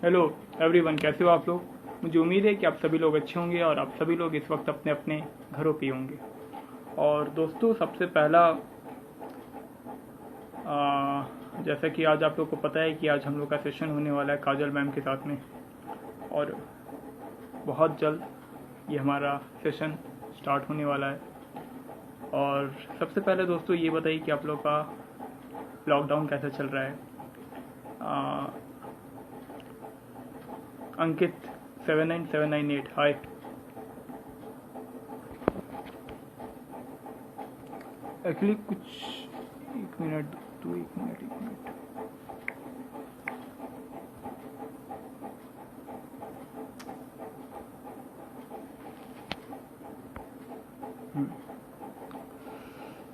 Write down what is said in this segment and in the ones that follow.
Hello everyone, कैसे हो आप लोग। मुझे उम्मीद है कि आप सभी लोग अच्छे होंगे और आप सभी लोग इस वक्त अपने अपने घरों पे होंगे। और दोस्तों, सबसे पहला जैसा कि आज आप लोग को पता है कि आज हम लोग का सेशन होने वाला है काजल मैम के साथ में। और बहुत जल्द ये हमारा सेशन स्टार्ट होने वाला है। और सबसे पहले दोस्तों ये बताइए कि आप लोग का लॉकडाउन कैसा चल रहा है। आ, अंकित 79798 हाय। एक्चुअली कुछ एक मिनट, तो एक मिनट।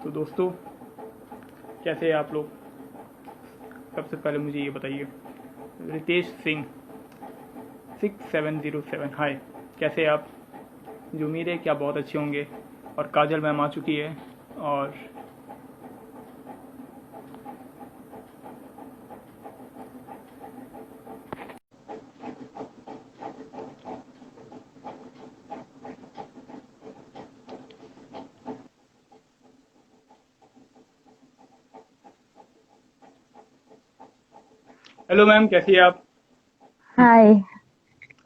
तो दोस्तों, कैसे हैं आप लोग। सबसे पहले मुझे ये बताइए। रितेश सिंह 6707 हाय, कैसे हैं आप। मुझे उम्मीद है कि आप बहुत अच्छे होंगे। और काजल मैम आ चुकी है। और हेलो मैम, कैसी हैं आप। Hi.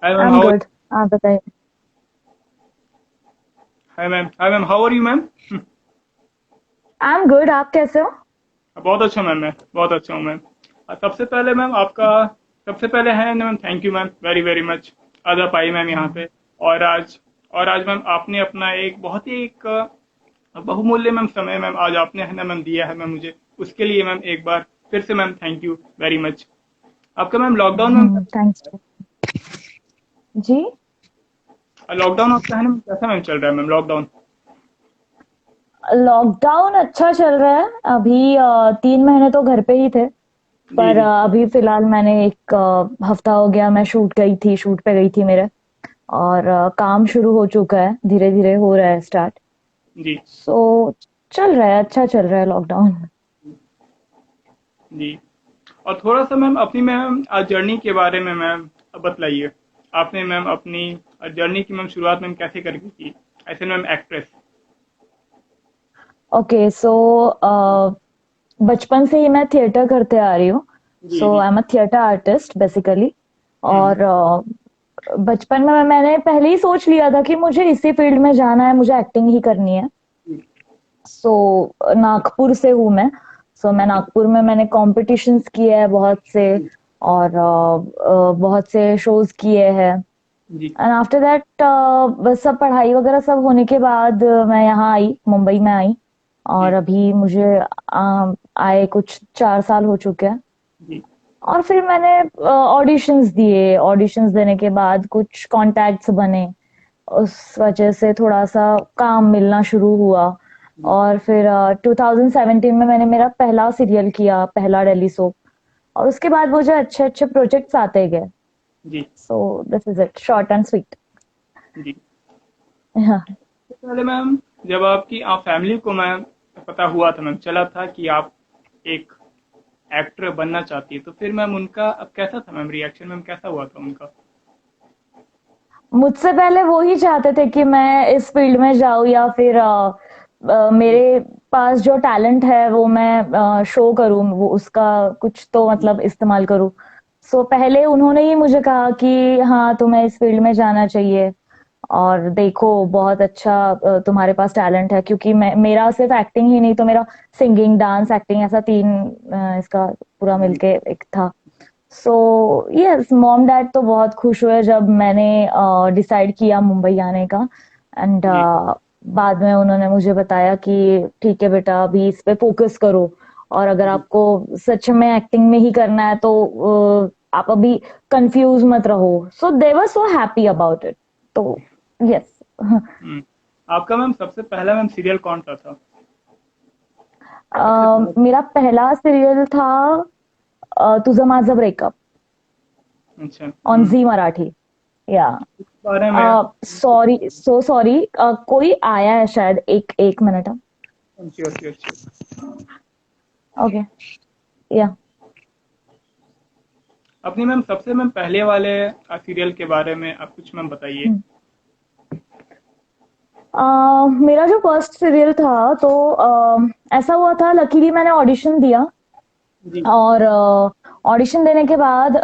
Hi I ma'am, am how. Good. आप बताइए। Hi ma'am, how are you ma'am. I am good. आप कैसे हो? बहुत अच्छा मैम, मैं बहुत अच्छा हूँ मैम। सबसे पहले मैम आपका, सबसे पहले है ना ma'am, thank you ma'am, very very much. आज आप आई मैम यहाँ पे। और आज मैम आपने अपना एक बहुत ही एक बहुमूल्य मैम समय मैम आज आपने है ना मैम दिया है मैम मुझे। उसके लिए मैम एक बार फिर से ma'am thank you very much. आपका मैम लॉकडाउन मैम थैंक्स। जी। लॉकडाउन आपका है ना मैम, कैसा मैम चल रहा है मैम लॉकडाउन। लॉकडाउन अच्छा चल रहा है अभी। 3 महीने तो घर पे ही थे। जी पर जी अभी फिलहाल मैंने एक हफ्ता हो गया, मैं शूट पे गई थी मेरे। और काम शुरू हो चुका है, धीरे धीरे हो रहा है स्टार्ट। जी सो चल रहा है, अच्छा चल रहा है लॉकडाउन। जी। और थोड़ा सा मैम अपनी मैम जर्नी के बारे में मैम बतलाइए। आपने मैम अपनी जर्नी की मैम शुरुआत मैम कैसे करके की, ऐसे मैम एक्ट्रेस। ओके, सो बचपन से ही मैं थिएटर करते आ रही हूँ। जी सो जी। I am a theatre artist basically. Hmm और बचपन में मैंने पहले ही सोच लिया था कि मुझे इसी फील्ड में जाना है, मुझे एक्टिंग ही करनी है। हम्म, सो नागपुर से हूँ मैं। सो मैं जी नागपुर में मैंने कॉम्पिटिशन्स किए हैं बहुत से। जी और बहुत से शोज किए हैं। जी एंड आफ्टर दैट बस सब पढ़ाई वगैरह सब होने के बाद मैं यहाँ आई, मुंबई में आई। और जी अभी मुझे आए कुछ 4 साल हो चुके हैं। जी और फिर मैंने ऑडिशंस दिए, ऑडिशंस देने के बाद कुछ कॉन्टैक्ट्स बने। उस वजह से थोड़ा सा काम मिलना शुरू हुआ। जी और फिर 2017 में मैंने मेरा पहला सीरियल किया, पहला डेली सोप। और उसके बाद मुझे अच्छे अच्छे प्रोजेक्ट्स आते गए। जी so this is it, short and sweet. जी। तो पहले मैम, जब आपकी आप फैमिली को मैम पता हुआ था मैम, चला था कि आप एक एक्टर बनना चाहती है, तो फिर मैम उनका अब कैसा था मैम, रिएक्शन मैम कैसा हुआ था उनका। मुझसे पहले वो ही चाहते थे कि मैं इस फील्ड में जाऊं, या फिर जी मेरे पास जो टैलेंट है वो मैं शो करूं, वो उसका कुछ तो जी मतलब इस्तेमाल करूं। सो पहले उन्होंने ही मुझे कहा कि हाँ, तुम्हें इस फील्ड में जाना चाहिए। और देखो, बहुत अच्छा तुम्हारे पास टैलेंट है, क्योंकि मैं, मेरा सिर्फ एक्टिंग ही नहीं तो मेरा सिंगिंग, डांस, एक्टिंग, ऐसा तीन इसका पूरा जी मिलके एक था। सो यस, मॉम डैड तो बहुत खुश हुए जब मैंने डिसाइड किया मुंबई आने का। एंड जी बाद में उन्होंने मुझे बताया कि ठीक है बेटा, अभी इस पे फोकस करो। और अगर जी। आपको सच में एक्टिंग में ही करना है तो आप अभी कंफ्यूज मत रहो। सो दे वर सो हैप्पी अबाउट इट। तो यस। हम्म। आपका मैम सबसे पहला मैम सीरियल कौन सा था। सबसे पहला। मेरा पहला सीरियल था तुझं माझं ब्रेकअप, अच्छा। ऑन झी मराठी। या इस बारे में। सॉरी, सो सॉरी, कोई आया है शायद, एक एक minute. Sure sure sure. Okay. या अपनी मैम सबसे मैम पहले वाले सीरियल के बारे में आप कुछ मैम बताइए। हम्म। मेरा जो फर्स्ट सीरियल था तो ऐसा हुआ था, लकीली मैंने ऑडिशन दिया। जी। और ऑडिशन देने के बाद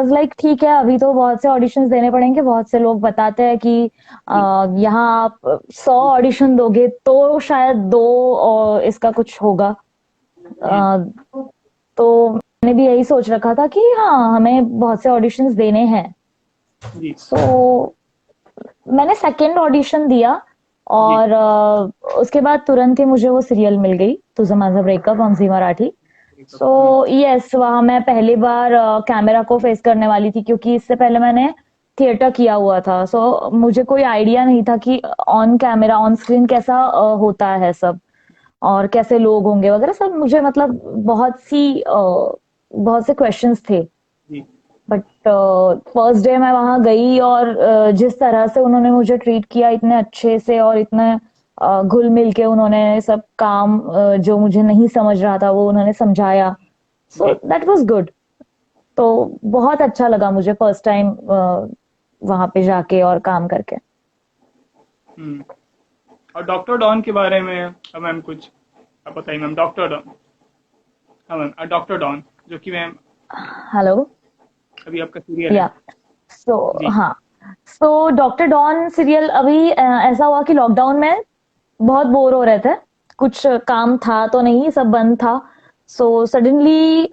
लाइक ठीक है, अभी तो बहुत से ऑडिशंस देने पड़ेंगे, बहुत से लोग बताते हैं कि जी। यहाँ आप 100 ऑडिशन दोगे तो शायद दो इसका कुछ होगा। हम्म। अ, तो मैंने भी यही सोच रखा था कि हाँ, हमें बहुत से ऑडिशंस देने हैं। जी। सो मैंने सेकंड ऑडिशन दिया जी। और उसके बाद तुरंत ही मुझे वो सीरियल मिल गई, तुझं माझं ब्रेकअप ऑन झी मराठी। ब्रेकअप। सो यस, वहां मैं पहली बार कैमरा को फेस करने वाली थी, क्योंकि इससे पहले मैंने थिएटर किया हुआ था। सो मुझे कोई आइडिया नहीं था कि ऑन कैमरा ऑन स्क्रीन कैसा होता है सब, और कैसे लोग होंगे वगैरह सब। मुझे मतलब बहुत से क्वेश्चंस थे। जी। बट फर्स्ट डे मैं वहां गई और जिस तरह से उन्होंने मुझे ट्रीट किया, इतने अच्छे से और इतने घुल मिल के उन्होंने सब काम जो मुझे नहीं समझ रहा था वो उन्होंने समझाया। सो जी। That was good. तो बहुत अच्छा लगा मुझे फर्स्ट टाइम वहां पे जाके और काम करके। हम्म। और डॉक्टर डॉन के बारे में मैम कुछ आप बताइए मैम, डॉक्टर डॉन। हाँ मैम, डॉक्टर डॉन जो कि मैम हेलो। अभी आपका सीरियल है। या सो जी। हाँ, सो डॉक्टर डॉन सीरियल अभी ऐसा हुआ कि लॉकडाउन में बहुत बोर हो रहे थे, कुछ काम था तो नहीं, सब बंद था। So suddenly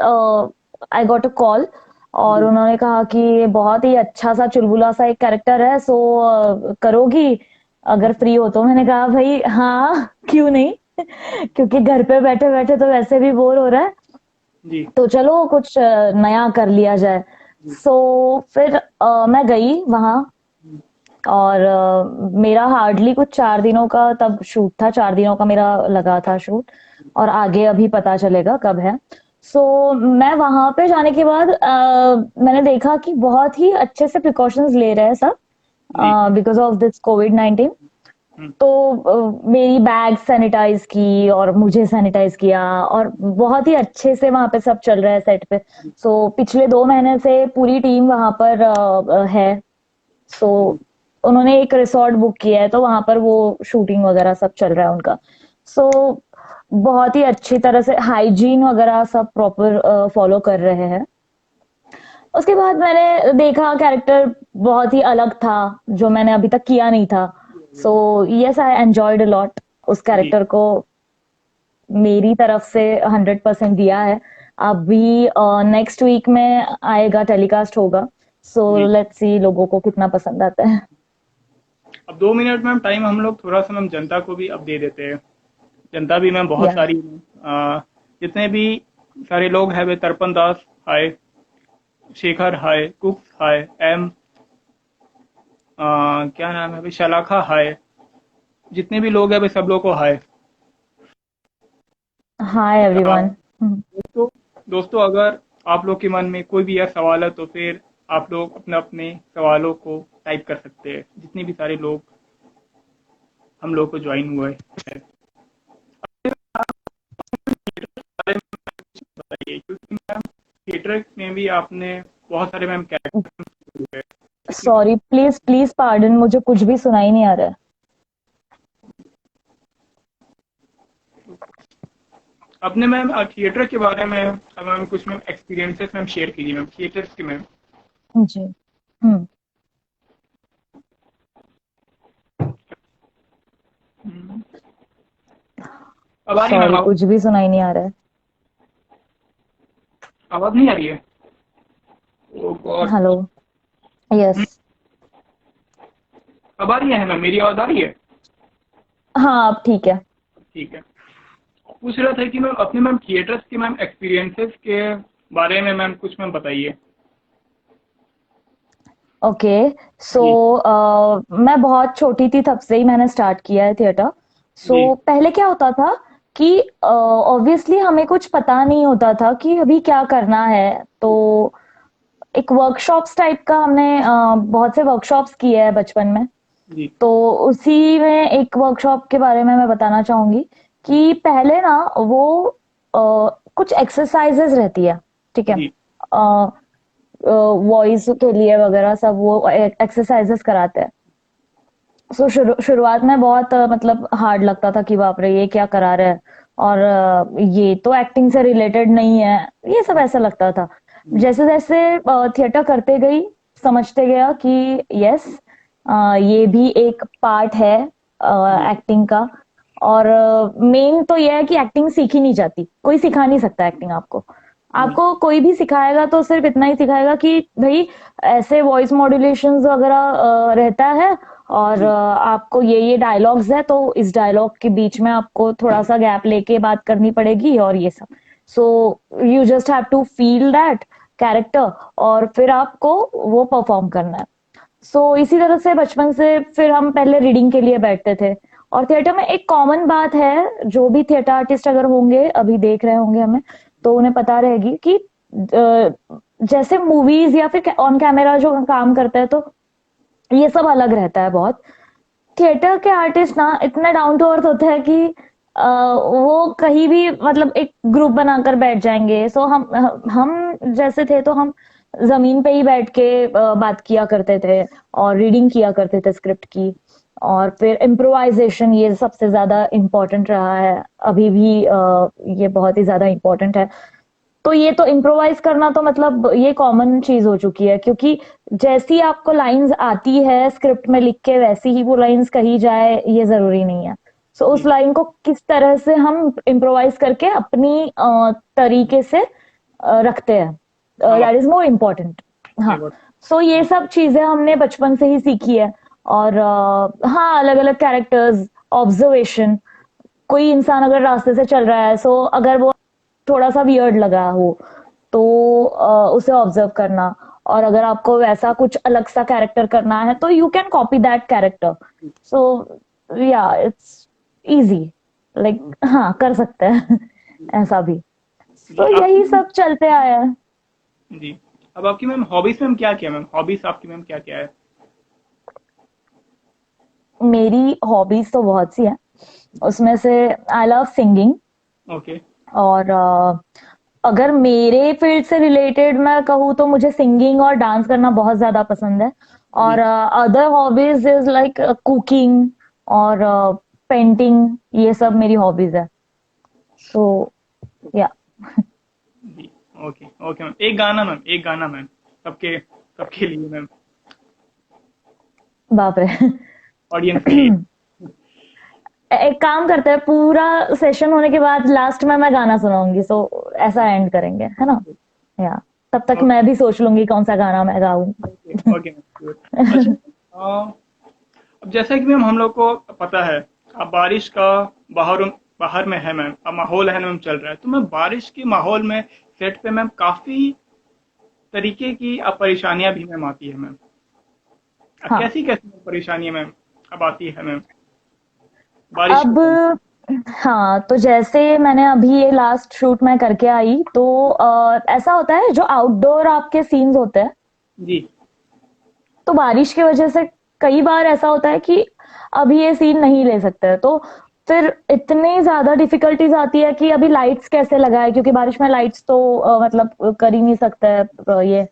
I got a call, और जी। उन्होंने कहा कि ये बहुत ही अच्छा सा चुलबुला सा एक कैरेक्टर है, सो करोगी अगर फ्री हो तो। मैंने कहा भाई हाँ, क्यों नहीं। क्योंकि घर पे बैठे बैठे तो वैसे भी बोर हो रहा है, जी। तो चलो कुछ नया कर लिया जाए। जी। सो फिर मैं गई वहां, और मेरा हार्डली कुछ 4 दिनों का तब शूट था, 4 दिनों का मेरा लगा था शूट, और आगे अभी पता चलेगा कब है। सो मैं वहां पे जाने के बाद मैंने देखा कि बहुत ही अच्छे से प्रिकॉशंस ले रहे हैं सब, जी। बिकॉज ऑफ दिस कोविड-19। हम्म। तो मेरी बैग सैनिटाइज की और मुझे सैनिटाइज किया, और बहुत ही अच्छे से वहां पे सब चल रहा है सेट पे। सो पिछले 2 महीने से पूरी टीम वहां पर है। सो उन्होंने एक रिसॉर्ट बुक किया है, तो वहां पर वो शूटिंग वगैरह सब चल रहा है उनका। सो बहुत ही अच्छी तरह से हाइजीन वगैरह सब प्रॉपर फॉलो कर रहे हैं। उसके बाद मैंने देखा कैरेक्टर बहुत ही अलग था, जो मैंने अभी तक किया नहीं था। So yes, I enjoyed a lot उस जी। कैरेक्टर को। मेरी तरफ से 100% दिया है। अभी नेक्स्ट वीक में आएगा, टेलीकास्ट होगा। सो जी। लेट्स सी लोगों को कितना पसंद आता है। अब 2 मिनट मैम टाइम हम लोग थोड़ा सा मैम जनता को भी अब दे देते हैं। जनता भी मैम बहुत या सारी है। जितने भी सारे लोग हैं वे तर्पण दास हाय, शेखर हाय, कुक्स हाय, एम क्या नाम है भाई, शलाखा हाय, जितने भी लोग हैं वे सब लोग को हाय। Hi everyone. दोस्तों, दोस्तों अगर आप लोग के मन में कोई भी यह सवाल है तो फिर आप लोग अपने अपने सवालों को टाइप कर सकते हैं, जितने भी सारे लोग हम लोग को ज्वाइन हुए हैं। बताइए, क्योंकि मैम थिएटर में भी आपने बहुत सारे मैम कैरेक्टर हुए, इसमें सॉरी, प्लीज प्लीज पार्डन, मुझे कुछ भी सुनाई नहीं आ रहा है। अपने मैम थिएटर के बारे में मैम कुछ मैम एक्सपीरियंसेस मैम शेयर कीजिए मैम थिएटर के मैम। जी। हम्म। अब आ रही है मैम सॉरी, कुछ भी सुनाई नहीं आ रहा है। आवाज नहीं आ रही है। ओ गॉड। हेलो। यस। अब आ रही है मैम, मेरी आवाज आ रही है। हाँ, अब ठीक है। ठीक है। पूछ रहा था कि मैम अपने मैम थिएटर्स के मैम एक्सपीरियंसेस के बारे में मैम कुछ मैम बताइए। ओके। सो जी। मैं बहुत छोटी थी तब से ही मैंने स्टार्ट किया है थिएटर। सो जी। पहले क्या होता था कि ऑब्वियसली हमें कुछ पता नहीं होता था कि अभी क्या करना है। तो एक वर्कशॉप्स टाइप का हमने बहुत से वर्कशॉप्स किए हैं बचपन में। जी। तो उसी में एक वर्कशॉप के बारे में मैं बताना चाहूंगी कि पहले ना वो कुछ एक्सरसाइजेस रहती है, ठीक है। जी। वॉइस के लिए वगैरह सब वो एक्सरसाइजेस कराते हैं। सो शुरुआत में बहुत मतलब हार्ड लगता था कि बाप रे ये क्या करा रहा है, और ये तो एक्टिंग से रिलेटेड नहीं है, ये सब ऐसा लगता था। जी जैसे जैसे थिएटर करते गई समझते गया कि यस, ये भी एक पार्ट है जी एक्टिंग का। और मेन तो ये है कि एक्टिंग सीखी नहीं जाती, कोई सिखा नहीं सकता एक्टिंग आपको। जी आपको कोई भी सिखाएगा तो सिर्फ इतना ही सिखाएगा कि भाई ऐसे वॉइस मॉड्यूलेशंस वगैरह रहता है, और जी आपको ये डायलॉग्स है तो इस डायलॉग के बीच में आपको थोड़ा सा गैप लेके बात करनी पड़ेगी और ये सब। So you just have to feel that character, और फिर आपको वो परफॉर्म करना है। इसी तरह से बचपन से फिर हम पहले रीडिंग के लिए बैठते थे। और थिएटर में एक कॉमन बात है, जो भी थिएटर आर्टिस्ट अगर होंगे अभी देख रहे होंगे हमें, तो उन्हें पता रहेगी कि जैसे मूवीज या फिर ऑन कैमरा जो काम करता है तो ये सब अलग रहता है बहुत। थिएटर के आर्टिस्ट ना इतने डाउन टू अर्थ होते हैं कि वो कहीं भी मतलब एक ग्रुप बनाकर बैठ जाएंगे। हम जैसे थे तो हम जमीन पे ही बैठ के बात किया करते थे और रीडिंग किया करते थे स्क्रिप्ट की। और फिर इम्प्रोवाइजेशन ये सबसे ज्यादा इम्पोर्टेंट रहा है, अभी भी ये बहुत ही ज्यादा इम्पोर्टेंट है। तो ये तो इम्प्रोवाइज करना तो मतलब ये कॉमन चीज हो चुकी है, क्योंकि जैसी आपको लाइंस आती है स्क्रिप्ट में लिख के वैसी ही वो लाइंस कही जाए ये जरूरी नहीं है। उस जी लाइन को किस तरह से हम इम्प्रोवाइज करके अपनी तरीके से रखते हैं, हम दैट इज मोर इम्पोर्टेंट। हाँ। अपने ये सब चीजें हमने बचपन से ही सीखी है। और हाँ, अलग अलग कैरेक्टर्स, ऑब्जर्वेशन, कोई इंसान अगर रास्ते से चल रहा है, अगर वो थोड़ा सा वियर्ड लगा हो तो उसे ऑब्जर्व करना। और अगर आपको वैसा कुछ अलग सा कैरेक्टर करना है तो you can copy that character. So yeah it's easy, like हाँ कर सकते हैं ऐसा भी। जी यही आपकी सब चलते आया है। जी अब आपकी मैम हॉबीज मैम क्या क्या मैम हॉबीज आपकी मैम क्या क्या है? मेरी हॉबीज तो बहुत सी है, उसमें से आई लव सिंगिंग। ओके और अगर मेरे फील्ड से रिलेटेड मैं कहूँ तो मुझे सिंगिंग और डांस करना बहुत ज्यादा पसंद है। और जी other hobbies is like cooking और पेंटिंग, ये सब मेरी हॉबीज है। सो या जी ओके ओके मैम एक गाना मैम सबके सबके लिए मैम बाप रे ऑडियंस के लिए एक काम करते हैं, पूरा सेशन होने के बाद लास्ट में मैं गाना सुनाऊंगी, ऐसा एंड करेंगे, है ना? या तब तक ओके मैं भी सोच लूंगी कौन सा गाना मैं गाऊं। ओके ओके मैम गुड अच्छा अब जैसा कि मैम हम लोग को पता है अब बारिश का बाहर बाहर में है मैम अब माहौल है मैम चल रहा है तो मैम बारिश के माहौल में सेट पे मैम काफी तरीके की अब परेशानियां भी मैम आती है मैम अब हाँ। कैसी कैसी परेशानियां मैम अब आती है मैम बारिश के अब टाइम हाँ, तो जैसे मैंने अभी ये लास्ट शूट मैं करके आई तो ऐसा होता है जो आउटडोर आपके सीन्स होते हैं, जी तो बारिश की वजह से कई बार ऐसा होता है कि अभी ये सीन नहीं ले सकते हैं, तो फिर इतनी ज्यादा डिफिकल्टीज आती है कि अभी लाइट्स कैसे लगाए, क्योंकि बारिश में लाइट्स तो मतलब कर ही नहीं सकता है ये।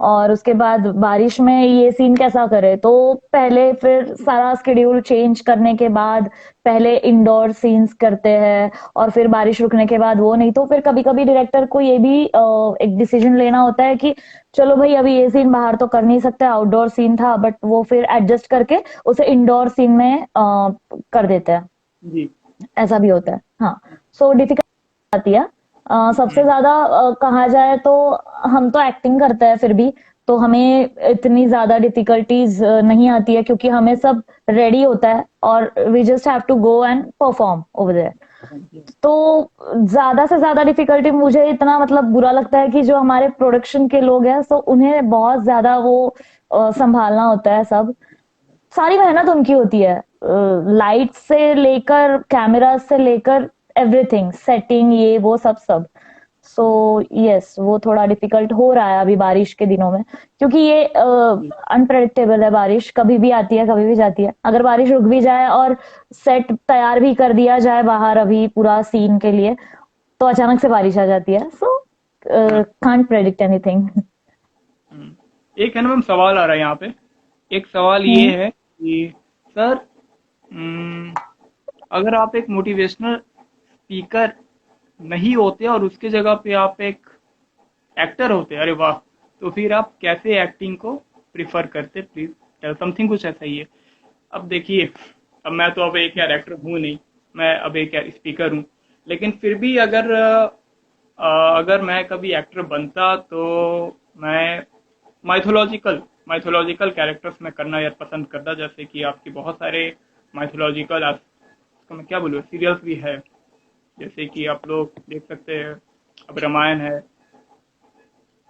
और उसके बाद बारिश में ये सीन कैसा करे, तो पहले फिर सारा स्केड्यूल चेंज करने के बाद पहले इंडोर सीन्स करते हैं, और फिर बारिश रुकने के बाद वो, नहीं तो फिर कभी कभी डायरेक्टर को ये भी एक डिसीजन लेना होता है कि चलो भाई अभी ये सीन बाहर तो कर नहीं सकते, आउटडोर सीन था, बट वो फिर एडजस्ट करके उसे इंडोर सीन में कर देते हैं। जी ऐसा भी होता है, हाँ। डिफिकल्ट आती है। सबसे हम्म, ज्यादा कहा जाए तो हम तो एक्टिंग करते हैं फिर भी, तो हमें इतनी ज्यादा डिफिकल्टीज नहीं आती है, क्योंकि हमें सब रेडी होता है और we just have to go and perform over there. जी तो ज्यादा से ज्यादा डिफिकल्टी मुझे इतना मतलब बुरा लगता है कि जो हमारे प्रोडक्शन के लोग हैं, उन्हें बहुत ज्यादा वो संभालना होता है सब। सारी मेहनत उनकी होती है, लाइट से लेकर कैमरा से लेकर एवरीथिंग, सेटिंग, ये वो सब सब। यस, वो थोड़ा डिफिकल्ट हो रहा है अभी बारिश के दिनों में, क्योंकि ये जी अनप्रेडिक्टेबल है, बारिश कभी भी आती है कभी भी जाती है। अगर बारिश रुक भी जाए और सेट तैयार भी कर दिया जाए बाहर अभी पूरा सीन के लिए, तो अचानक से बारिश आ जाती है। Can't predict anything. एक है ना मैम सवाल आ रहा है यहाँ पे। एक सवाल ये हम्म। है कि सर, हम्म, अगर आप एक मोटिवेशनल स्पीकर नहीं होते और उसके जगह पे आप एक एक्टर होते, अरे वाह, तो फिर आप कैसे एक्टिंग को प्रिफर करते? प्लीज टेल समथिंग, कुछ ऐसा ही है। अब देखिए, अब मैं तो अब एक यार एक्टर हूँ नहीं, मैं अब एक यार स्पीकर हूँ, लेकिन फिर भी अगर अगर मैं कभी एक्टर बनता तो मैं माइथोलॉजिकल माइथोलॉजिकल कैरेक्टर्स में करना यार पसंद करता, जैसे कि आपकी बहुत सारे माइथोलॉजिकल, मैं क्या बोलूँ, सीरियल्स भी है, जैसे कि आप लोग देख सकते हैं। अब रामायण है,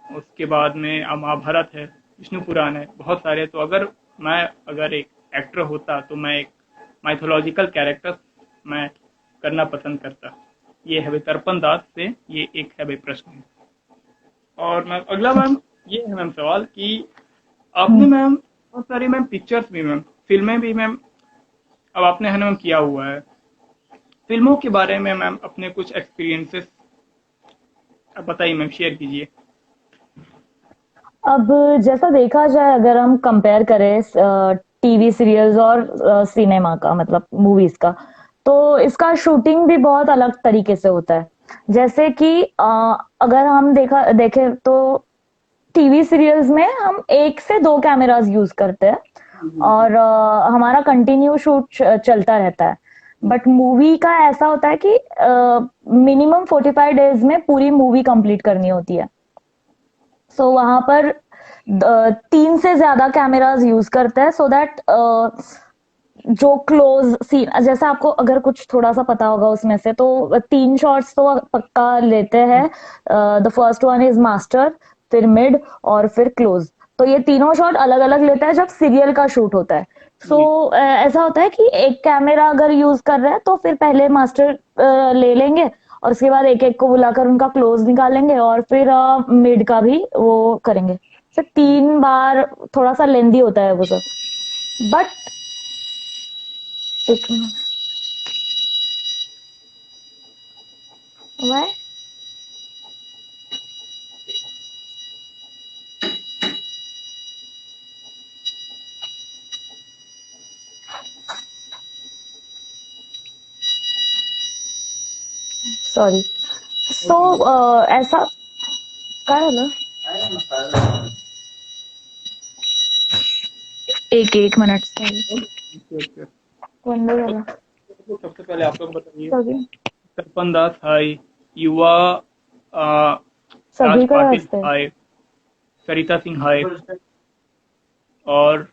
उसके बाद में महाभारत है, विष्णु पुराण है, बहुत सारे। तो मैं अगर एक एक्टर होता तो मैं एक माइथोलॉजिकल कैरेक्टर मैं करना पसंद करता। ये है भाई तर्पण दास से, ये एक है भाई प्रश्न। और मैम अगला मैम ये है मैम सवाल कि आपने हम्म। मैम बहुत सारी मैम पिक्चर्स भी मैम, फिल्में भी मैम, अब आपने है ना मैम किया हुआ है। फिल्मों के बारे में मैम अपने कुछ एक्सपीरियंसेस अब बताइए मैम, शेयर कीजिए। अब जैसा देखा जाए, अगर हम कंपेयर करें टीवी सीरियल्स और सिनेमा का, मतलब मूवीज का, तो इसका शूटिंग भी बहुत अलग तरीके से होता है। जैसे कि अगर हम देखें तो टीवी सीरियल्स में हम एक से दो कैमरास यूज करते हैं और हमारा कंटिन्यू शूट चलता रहता है। बट मूवी का ऐसा होता है कि मिनिमम 45 डेज में पूरी मूवी कंप्लीट करनी होती है। सो वहां पर 3 से ज्यादा कैमरास यूज करते हैं, सो दैट जो क्लोज सीन, जैसे आपको अगर कुछ थोड़ा सा पता होगा उसमें से, तो 3 शॉट्स तो पक्का लेते हैं। The first one is master, फिर मिड और फिर क्लोज। तो ये तीनों शॉट अलग अलग लेता है जब सीरियल का शूट होता है। सो जी ऐसा होता है कि एक कैमरा अगर यूज कर रहे हैं तो फिर पहले मास्टर ले लेंगे, और उसके बाद एक एक को बुलाकर उनका क्लोज निकालेंगे, और फिर मिड का भी वो करेंगे। सर 3 बार थोड़ा सा लेंदी होता है वो सब। बट एक वह सॉरी। So okay ma'am. ऐसा काय झालं? एक एक मिनट सॉरी, ओके ओके। बंद झाला तो सबसे पहले आप लोग बताइए। सगळी तर्पण दास हाय, युवा राज सगळीकडे पाटिल असते। हाय, सरिता सिंह हाय, और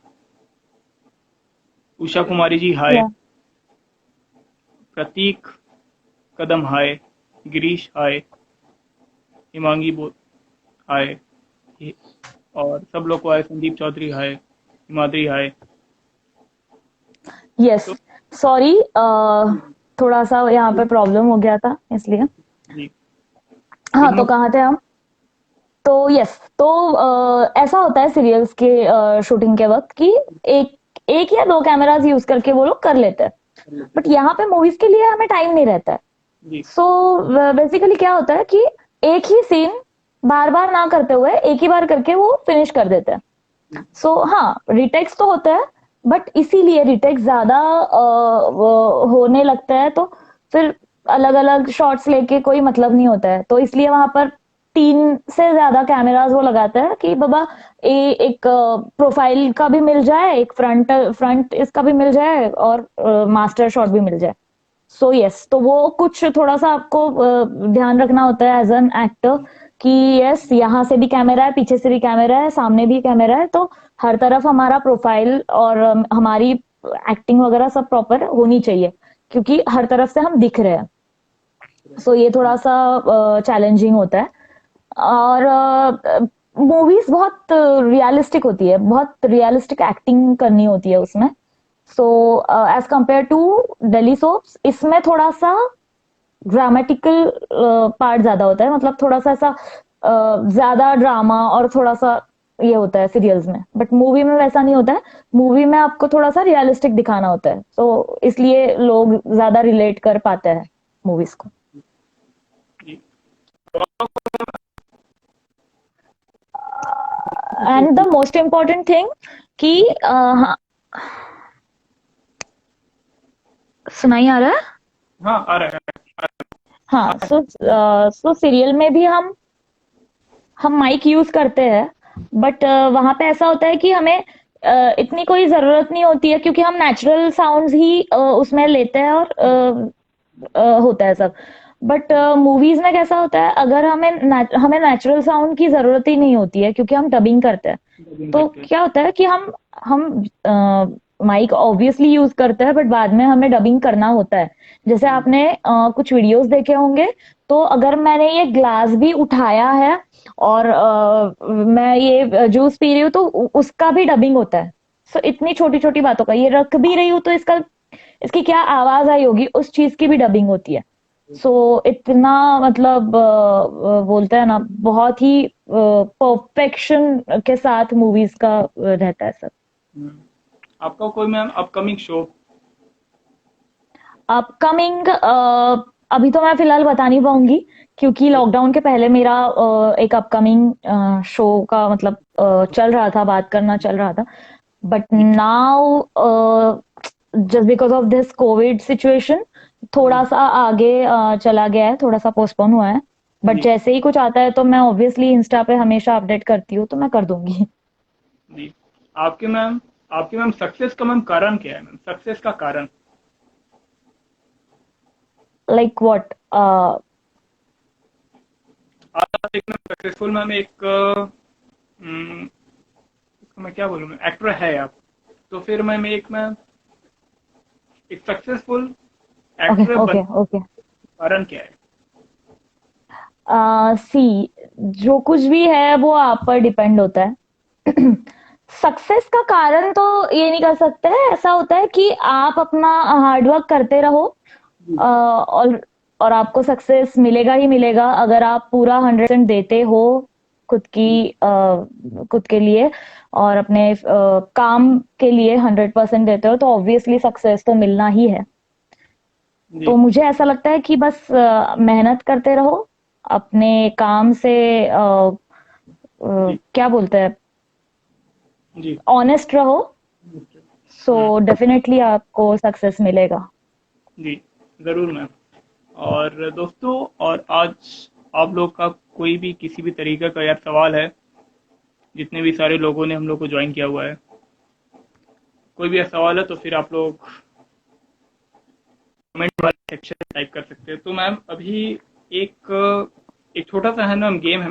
उषा कुमारी जी हाय, या प्रतीक कदम हाय, गिरीश हाय, हिमांगी बो हाय, हि- और सब लोग को हाय, संदीप चौधरी हाय, हिमाद्री हाय। यस, तो सॉरी, थोड़ा सा यहाँ पे प्रॉब्लम हो गया था इसलिए। जी, हाँ, फिल्मों तो कहाँ थे हम? तो यस, तो ऐसा होता है सीरियल्स के शूटिंग के वक्त कि एक एक या दो कैमरास यूज करके वो लोग कर लेते हैं। कर लेते बट हैं। यहाँ पे मूवीज के लिए हमें टाइम नहीं रहता है। जी सो बेसिकली क्या होता है कि एक ही सीन बार बार ना करते हुए एक ही बार करके वो फिनिश कर देते हैं। जी सो हाँ, रिटेक्स तो होता है, बट इसीलिए रिटेक्स ज्यादा होने लगता है, तो फिर अलग अलग शॉट्स लेके कोई मतलब नहीं होता है। तो इसलिए वहां पर 3 से ज्यादा कैमरास वो लगाता है कि बाबा एक प्रोफाइल का भी मिल जाए, एक फ्रंट फ्रंट इसका भी मिल जाए, और मास्टर शॉट भी मिल जाए। सो यस, तो वो कुछ थोड़ा सा आपको ध्यान रखना होता है एज एन एक्टर कि यस, यहाँ से भी कैमरा है, पीछे से भी कैमरा है, सामने भी कैमरा है, तो हर तरफ हमारा प्रोफाइल और हमारी एक्टिंग वगैरह सब प्रॉपर होनी चाहिए, क्योंकि हर तरफ से हम दिख रहे हैं। सो ये थोड़ा सा चैलेंजिंग होता है। और मूवीज बहुत रियलिस्टिक होती है, बहुत रियलिस्टिक एक्टिंग करनी होती है उसमें। So as compare to daily soaps, इसमें थोड़ा सा ड्रामेटिकल पार्ट ज्यादा होता है, मतलब थोड़ा सा ऐसा ज्यादा ड्रामा और थोड़ा सा ये होता है सीरियल्स में। बट मूवी में वैसा नहीं होता है। मूवी में आपको थोड़ा सा रियलिस्टिक दिखाना होता है, तो इसलिए लोग ज्यादा रिलेट कर पाते हैं मूवीज को। जी। And the most important thing कि हाँ, सुनाई आ रहा है? हाँ आ रहा है। आ हाँ, रहा सो सीरियल में भी हम माइक यूज करते हैं, बट वहां पे ऐसा होता है कि हमें इतनी कोई जरूरत नहीं होती है, क्योंकि हम नेचुरल साउंड्स ही उसमें लेते हैं, और होता है सब। बट मूवीज में कैसा होता है, अगर हमें नेचुरल साउंड की जरूरत ही नहीं होती है, क्योंकि हम डबिंग करते हैं। है, डबिंग तो करते हैं। क्या होता है कि हम माइक ऑब्वियसली यूज करते हैं, बट बाद में हमें डबिंग करना होता है। जैसे हम्म, आपने कुछ वीडियोस देखे होंगे, तो अगर मैंने ये ग्लास भी उठाया है और मैं ये जूस पी रही हूँ, तो उसका भी डबिंग होता है। सो इतनी छोटी छोटी बातों का, ये रख भी रही हूँ तो इसकी क्या आवाज आई होगी, उस चीज की भी डबिंग होती है। सो इतना, मतलब बोलते हैं ना, बहुत ही परफेक्शन के साथ मूवीज का रहता है सब। हम्म। आपका कोई मैम अपकमिंग शो? अपकमिंग, अभी तो मैं फिलहाल बता नहीं पाऊंगी, क्योंकि लॉकडाउन के पहले मेरा एक अपकमिंग शो का मतलब चल रहा था, बात करना चल रहा था। But now just because of this Covid situation, थोड़ा सा आगे चला गया है, थोड़ा सा पोस्टपोन हुआ है। बट जी जैसे ही कुछ आता है तो मैं ऑब्वियसली इंस्टा पे हमेशा अपडेट करती हूँ, तो मैं कर दूंगी। जी। आपके मैम आपके मैम सक्सेस का मैम कारण क्या है मैम? सक्सेस का कारण? Like what? आप एक मैम सक्सेसफुल मैम एक इसको मैं क्या बोलूँ, मैम एक्टर है आप, तो फिर मैम एक सक्सेसफुल ओके, एक्टर ओके, बनने ओके। का कारण क्या है? सी, जो कुछ भी है वो आप पर डिपेंड होता है। सक्सेस का कारण तो ये नहीं कर सकते हैं, ऐसा होता है कि आप अपना हार्डवर्क करते रहो, जी और आपको सक्सेस मिलेगा ही मिलेगा, अगर आप पूरा 100% देते हो खुद की जी खुद के लिए, और अपने काम के लिए 100% देते हो, तो ऑब्वियसली सक्सेस तो मिलना ही है। जी तो मुझे ऐसा लगता है कि बस मेहनत करते रहो, अपने काम से जी क्या बोलते हैं, जी। ऑनेस्ट रहो, सो डेफिनेटली आपको सक्सेस मिलेगा। जी ज़रूर मैम। और दोस्तों, और आज आप लोग का कोई भी किसी भी तरीके का यार सवाल है, जितने भी सारे लोगों ने हम लोग को ज्वाइन किया हुआ है, कोई भी ऐसा सवाल है तो फिर आप लोग कमेंट वाले सेक्शन में टाइप कर सकते हैं। तो मैम अभी एक एक छोटा सा है ना मैम, गेम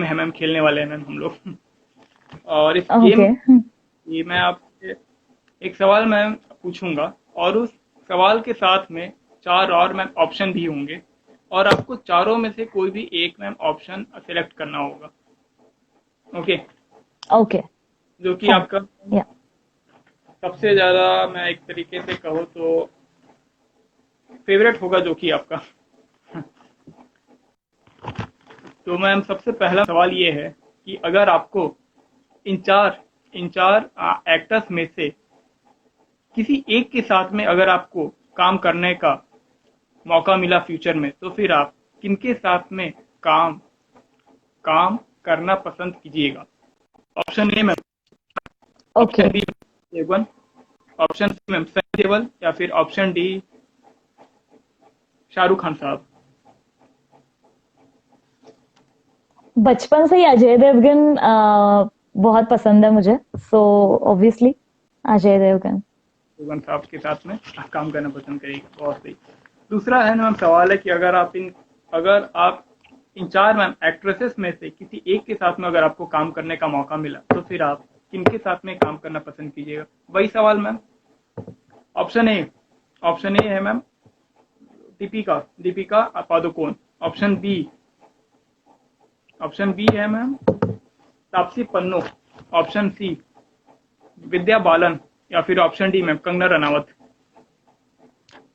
है मैम, खेलने वाले हैं मैम हम लोग। और इस गेम, ओके, ये मैं आपसे एक सवाल मैम पूछूंगा, और उस सवाल के साथ में चार और मैम ऑप्शन भी होंगे, और आपको चारों में से कोई भी एक मैम ऑप्शन सेलेक्ट करना होगा। ओके? ओके, जो कि फाइन, आपका या। सबसे ज़्यादा, मैं एक तरीके से कहूँ तो फेवरेट होगा, जो कि आपका। तो मैम सबसे पहला सवाल ये है कि अगर आपको इन चार इन चार एक्टर्स में से किसी एक के साथ में अगर आपको काम करने का मौका मिला फ्यूचर में, तो फिर आप किनके साथ में काम काम करना पसंद कीजिएगा? Option A ma'am, okay. Option B Devgan, option C ma'am Sunny Deol, या फिर ऑप्शन डी शाहरुख खान साहब। बचपन से ही अजय देवगन बहुत पसंद है मुझे, सो ऑब्वियसली अजय देवगन। देवगन साहब के साथ में काम करना पसंद करेगी, बहुत सही। दूसरा है ना मैम सवाल है कि अगर आप इन चार मैम एक्ट्रेसेस में से किसी एक के साथ में अगर आपको काम करने का मौका मिला, तो फिर आप किनके साथ में काम करना पसंद कीजिएगा? वही सवाल ma'am. Option A option A है ma'am Deepika Deepika Padukone. Option B option B है ma'am Taapsee Pannu. Option C Vidya Balan, या फिर option D ma'am Kangana Ranaut.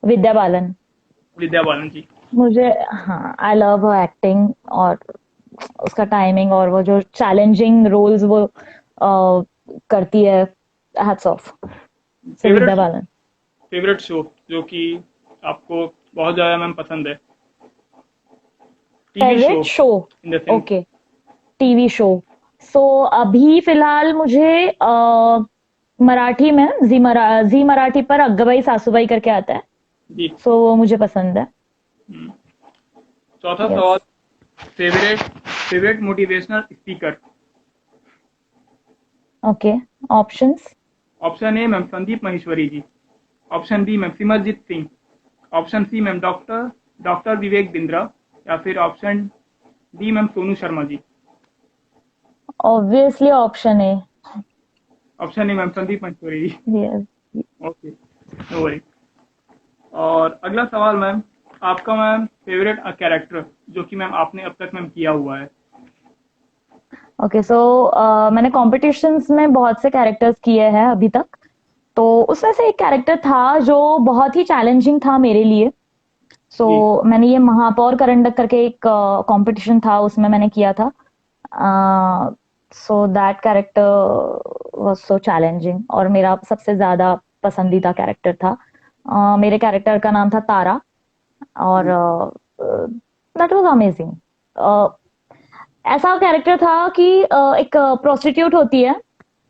Vidya Balan. Vidya Balan ji. मुझे, हाँ, आई लव हर एक्टिंग, और उसका टाइमिंग, और वो जो चैलेंजिंग रोल्स वो करती है, hats off. So favourite Vidya Balan. Favourite show जो कि आपको बहुत ज़्यादा मैम पसंद है, TV show favourite show? In the sense. Okay, TV show. So अभी फिलहाल मुझे मराठी में जी मराठी पर अग्गबाई सासूबाई करके आता है। जी। सो वो मुझे पसंद है। हम्म। चौथा यस। सवाल, favourite favourite motivational speaker. Okay. Options. Option A ma'am Sandeep Maheshwari ji, option B ma'am Simarjeet Singh, option C ma'am doctor doctor Vivek Bindra, या फिर option D ma'am Sonu Sharma ji. Obviously option A. Option A ma'am Sandeep Maheshwari ji. Yes. Okay, no worry. और अगला सवाल ma'am, आपका ma'am favourite character जो कि ma'am आपने अब तक मैम किया हुआ है। ओके। सो मैंने कॉम्पिटिशन्स में बहुत से कैरेक्टर्स किए हैं अभी तक। तो उसमें से एक कैरेक्टर था जो बहुत ही चैलेंजिंग था मेरे लिए। सो जी। मैंने ये महापौर करंडक करके एक कंपटीशन था, उसमें मैंने किया था। So that character was so challenging और मेरा सबसे ज्यादा पसंदीदा कैरेक्टर था। मेरे कैरेक्टर का नाम था तारा। और जी। That was amazing. ऐसा कैरेक्टर था कि एक प्रोस्टिट्यूट होती है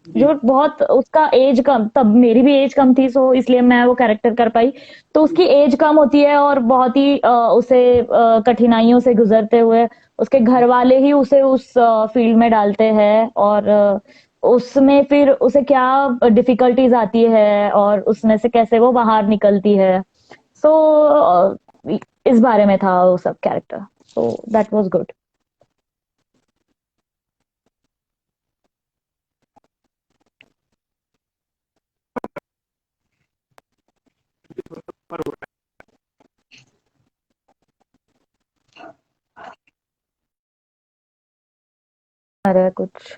जी। जो बहुत, उसका एज कम, तब मेरी भी एज कम थी, सो इसलिए मैं वो कैरेक्टर कर पाई। तो जी। उसकी एज कम होती है और बहुत ही उसे कठिनाइयों से गुजरते हुए उसके घर वाले ही उसे उस फील्ड में डालते हैं। और उसमें फिर उसे क्या डिफिकल्टीज आती है और उसमें से कैसे वो बाहर निकलती है। सो इस बारे में था वो सब character. So that was good. अरे कुछ।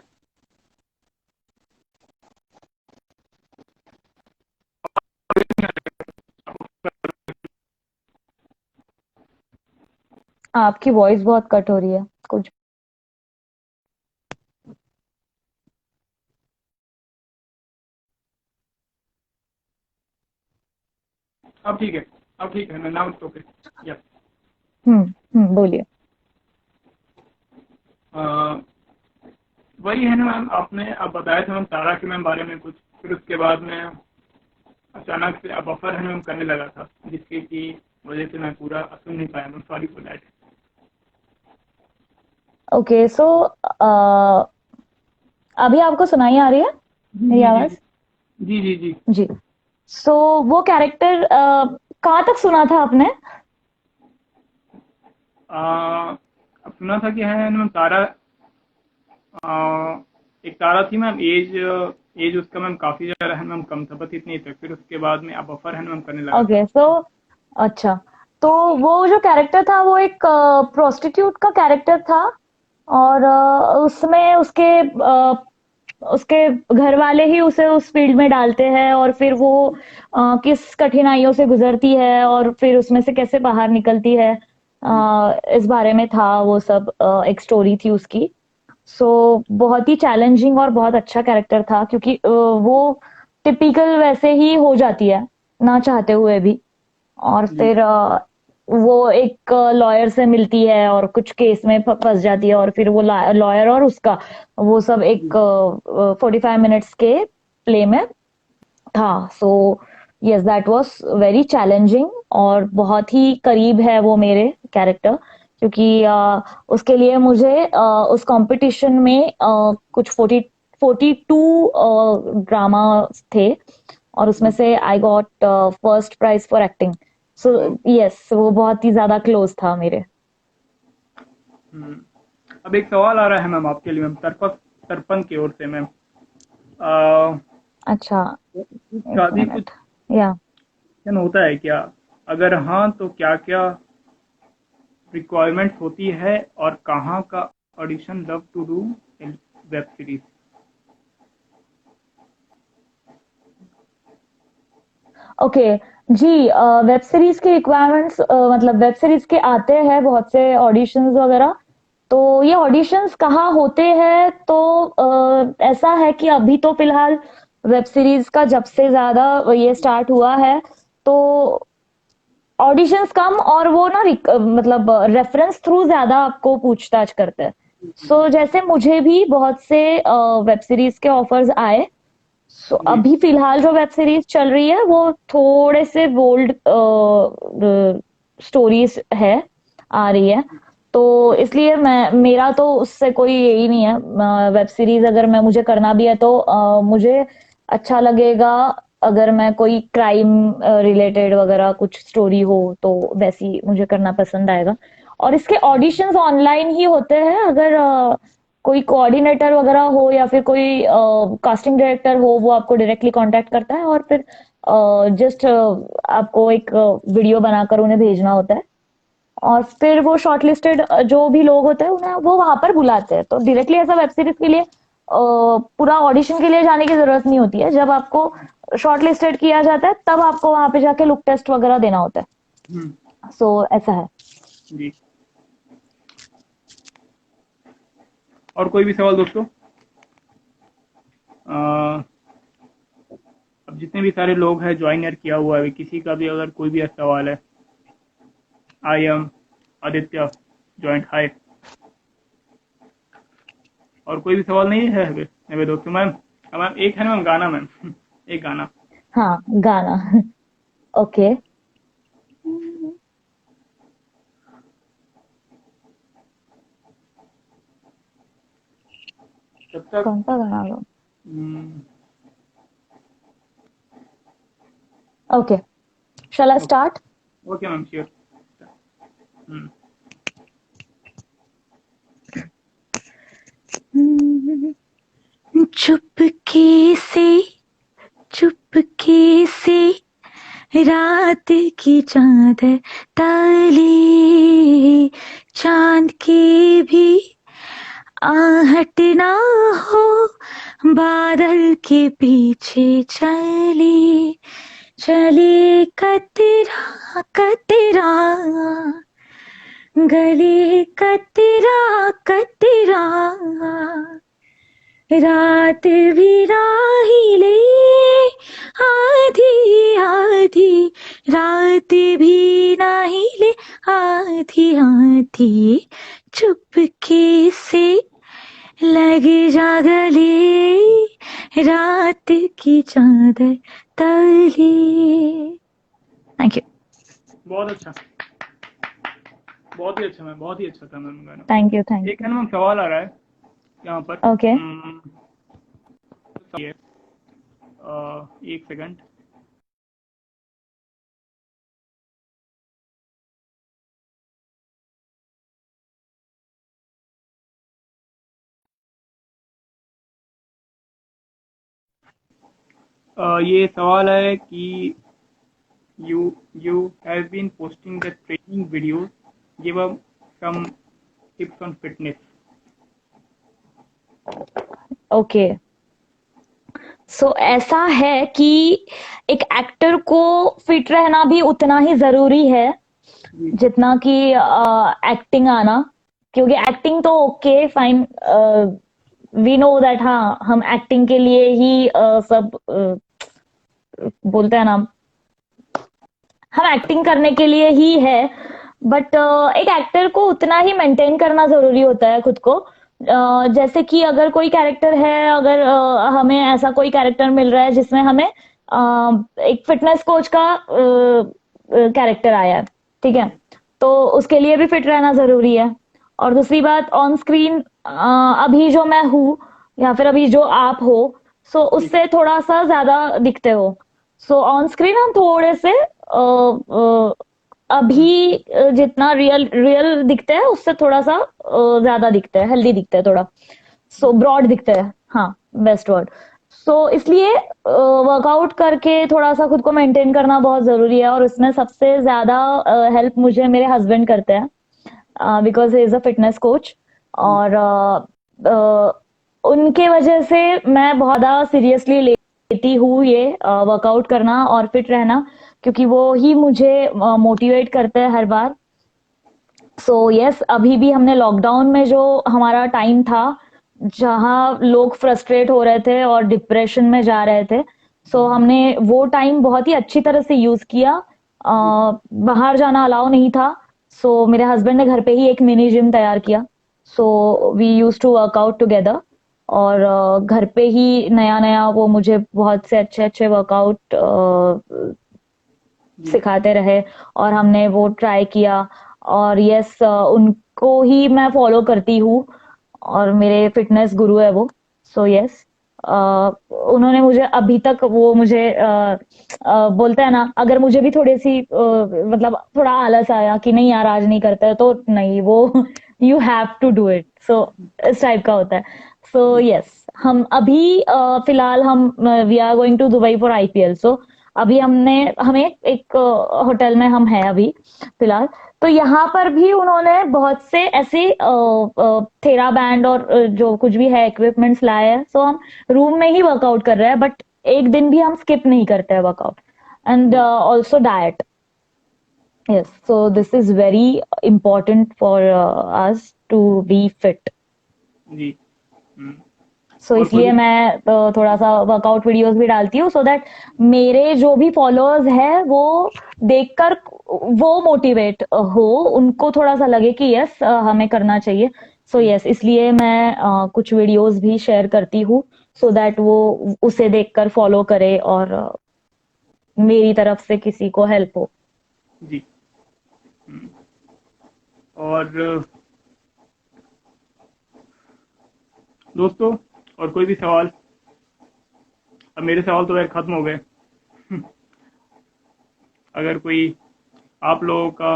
आपकी वॉइस बहुत कट हो रही है कुछ। अब ठीक है, अब ठीक है मैं नाउ ओके। या बोलिए। वही है ना मैम, आपने अब बताया था मैम तारा के मैम बारे में कुछ, फिर उसके बाद में अचानक से अब ऑफर है मैम करने लगा था, जिसके की वजह से मैं पूरा सुन नहीं पाया ma'am, sorry for that. Okay. So अभी आपको सुनाई आ रही है जी मेरी जी जी आवाज? जी जी जी। जी। सो वो कैरेक्टर कहाँ तक सुना था आपने? अब सुना था कि है मैम तारा, आ, एक तारा थी मैम, एज एज उसका मैम काफ़ी ज़्यादा है मैम, कम था बस इतनी तक, फिर उसके बाद में अब ऑफर है मैम करने लगा था। ओके। सो अच्छा, तो वो जो कैरेक्टर था वो एक प्रोस्टिट्यूट का कैरेक्टर था। और उसमें उसके घर वाले ही उसे उस फील्ड में डालते हैं और फिर वो किस कठिनाइयों से गुजरती है और फिर उसमें से कैसे बाहर निकलती है। जी। इस बारे में था वो सब। एक स्टोरी थी उसकी। सो बहुत ही चैलेंजिंग और बहुत अच्छा कैरेक्टर था क्योंकि वो टिपिकल वैसे ही हो जाती है ना चाहते हुए भी। और जी। फिर वो एक लॉयर से मिलती है और कुछ केस में फंस जाती है और फिर वो लॉयर और उसका वो सब एक जी। 45 मिनट्स के प्ले में था। So yes, that was very challenging और बहुत ही करीब है वो मेरे कैरेक्टर। क्योंकि उसके लिए मुझे उस कंपटीशन में कुछ 42 ड्रामा थे और उसमें जी। से I got first prize for acting. So oh. Yes, वो बहुत ही ज्यादा क्लोज था मेरे। हम्म। अब एक सवाल आ रहा है मैम आपके लिए मैम, तर्पण तर्पण की ओर से मैम। आ, अच्छा। एक शादी कुछ मिनट। या ऑप्शन होता है क्या? अगर हाँ तो क्या क्या रिक्वायरमेंट्स होती है, और कहाँ का audition love to do in web series. Okay. जी। वेब सीरीज की रिक्वायरमेंट्स, मतलब वेब सीरीज के आते हैं बहुत से ऑडिशंस वगैरह। तो ये ऑडिशंस कहाँ होते हैं? तो ऐसा है कि अभी तो फिलहाल वेब सीरीज का जब से ज्यादा ये स्टार्ट हुआ है तो ऑडिशंस कम और वो ना मतलब रेफरेंस थ्रू ज्यादा आपको पूछताछ करते हैं। सो जैसे मुझे भी बहुत से वेब सीरीज के ऑफर्स आए। सो जी अभी फिलहाल जो वेब सीरीज चल रही है वो थोड़े से बोल्ड स्टोरीज है, आ रही है। तो इसलिए मैं, मेरा तो उससे कोई यही नहीं है। वेब सीरीज अगर मैं, मुझे करना भी है तो मुझे अच्छा लगेगा अगर मैं कोई क्राइम रिलेटेड वगैरह कुछ स्टोरी हो तो वैसी मुझे करना पसंद आएगा। और इसके ऑडिशंस ऑनलाइन ही होते हैं। अगर कोई कोऑर्डिनेटर वगैरह हो या फिर कोई कास्टिंग डायरेक्टर हो, वो आपको डायरेक्टली कांटेक्ट करता है और फिर जस्ट आपको एक वीडियो बनाकर उन्हें भेजना होता है। और फिर वो शॉर्टलिस्टेड जो भी लोग होते हैं उन्हें वो वहां पर बुलाते हैं। तो डायरेक्टली ऐसा वेब सीरीज के लिए पूरा ऑडिशन के लिए जाने की जरूरत नहीं होती है। जब आपको शॉर्टलिस्टेड किया जाता है तब आपको वहां पे जाके लुक टेस्ट वगैरह देना होता हम्म, है। सो ऐसा है। जी। और कोई भी सवाल दोस्तों? अ, अब जितने भी सारे लोग हैं ज्वाइन यार किया हुआ है, किसी का भी अगर कोई भी ऐसा सवाल है। आई एम आदित्य ज्वाइंट हाय। और कोई भी सवाल नहीं है मेरे दोस्तों? मैम, मैम एक है ना मैम, गाना मैम एक गाना। हाँ, गाना। ओके। तब तक कौन सा गाना लो? Hmm, okay, shall I okay. Start? Okay ma'am, sure. Hmm, चुपके से, चुपके से रात की चादर ताली, चांद की भी आहट ना हो, बादल के पीछे चली, चली कतरा कतरा, गली कतरा कतरा, रात भी राहीले, आधी आधी रात भी नाहिले, आधी आधी चुपके से लग जा गले, रात की चादर तले। Thank you. बहुत अच्छा, बहुत ही अच्छा मैम, बहुत ही अच्छा था मैम गाना। Thank you. थैंक एक यू। है ना मैम सवाल आ रहा है यहाँ पर। ओके। ये एक सेकंड। ये सवाल है कि you you have been posting the training videos, give up some tips on fitness. Okay. So ऐसा है कि एक एक्टर को फिट रहना भी उतना ही जरूरी है जी जितना कि एक्टिंग आना। क्योंकि एक्टिंग तो okay fine, we know that, हाँ हम एक्टिंग के लिए ही सब बोलते हैं ना, हम एक्टिंग करने के लिए ही है। बट एक एक्टर को उतना ही मेंटेन करना जरूरी होता है खुद को। जैसे कि अगर कोई कैरेक्टर है, अगर हमें ऐसा कोई कैरेक्टर मिल रहा है जिसमें हमें एक फिटनेस कोच का कैरेक्टर आया है, ठीक है, जी तो उसके लिए भी फिट रहना जरूरी है। और दूसरी बात, ऑन स्क्रीन अभी जो मैं हूँ या फिर अभी जो आप हो, सो जी उससे थोड़ा सा ज्यादा दिखते हो। सो ऑन स्क्रीन हम थोड़े से हम्म, अभी जितना रियल रियल दिखते हैं उससे थोड़ा सा ज्यादा दिखते हैं, हेल्दी दिखते हैं थोड़ा। सो ब्रॉड दिखते हैं, हाँ, बेस्ट वर्ड। सो इसलिए वर्कआउट करके थोड़ा सा खुद को मेंटेन करना बहुत जरूरी है। और उसमें सबसे ज्यादा हेल्प मुझे मेरे हस्बैंड करते हैं, because he is a fitness coach. जी और उनके वजह से मैं बहुत ज्यादा सीरियसली लेती हूँ ये वर्कआउट करना और फिट रहना, क्योंकि वो ही मुझे मोटिवेट करते हैं हर बार। सो यस, अभी भी हमने लॉकडाउन में जो हमारा टाइम था जहाँ लोग फ्रस्ट्रेट हो रहे थे और डिप्रेशन में जा रहे थे, सो हमने वो टाइम बहुत ही अच्छी तरह से यूज किया। जी बाहर जाना अलाउ नहीं था। सो मेरे हस्बैंड ने घर पे ही एक मिनी जिम तैयार किया। So we use to workout together. और घर पे ही नया नया वो मुझे बहुत से अच्छे अच्छे वर्कआउट जी। सिखाते रहे और हमने वो ट्राई किया। और यस, उनको ही मैं फॉलो करती हूँ और मेरे फिटनेस गुरु है वो। सो यस, उन्होंने मुझे अभी तक वो मुझे बोलते हैं ना, अगर मुझे भी थोड़ी सी मतलब थोड़ा आलस आया कि नहीं यार आज नहीं करते तो नहीं, वो you have to do it. So इस टाइप का होता है। सो जी। यस, हम अभी फिलहाल हम we are going to Dubai for IPL. So अभी हमें एक होटल में हम हैं अभी फिलहाल। तो यहाँ पर भी उन्होंने बहुत से ऐसे थेरा बैंड और जो कुछ भी है इक्विपमेंट्स लाए हैं। सो हम रूम में ही वर्कआउट कर रहे हैं, बट एक दिन भी हम स्किप नहीं करते हैं वर्कआउट। एंड जी। Also diet. Yes, so this is very important for us to be fit। जी। हम्म। सो और कोई इसलिए भी। मैं थोड़ा सा वर्कआउट वीडियोस भी डालती हूँ, सो दैट मेरे जो भी फॉलोअर्स हैं वो देखकर वो मोटिवेट हो, उनको थोड़ा सा लगे कि यस हमें करना चाहिए। सो यस, इसलिए मैं कुछ वीडियोस भी शेयर करती हूँ, सो दैट वो उसे देखकर फॉलो करे और मेरी तरफ से किसी को हेल्प हो। जी। हम्म। और दोस्तों, और कोई भी सवाल? अब मेरे सवाल तो यार खत्म हो गए। अगर कोई आप लोगों का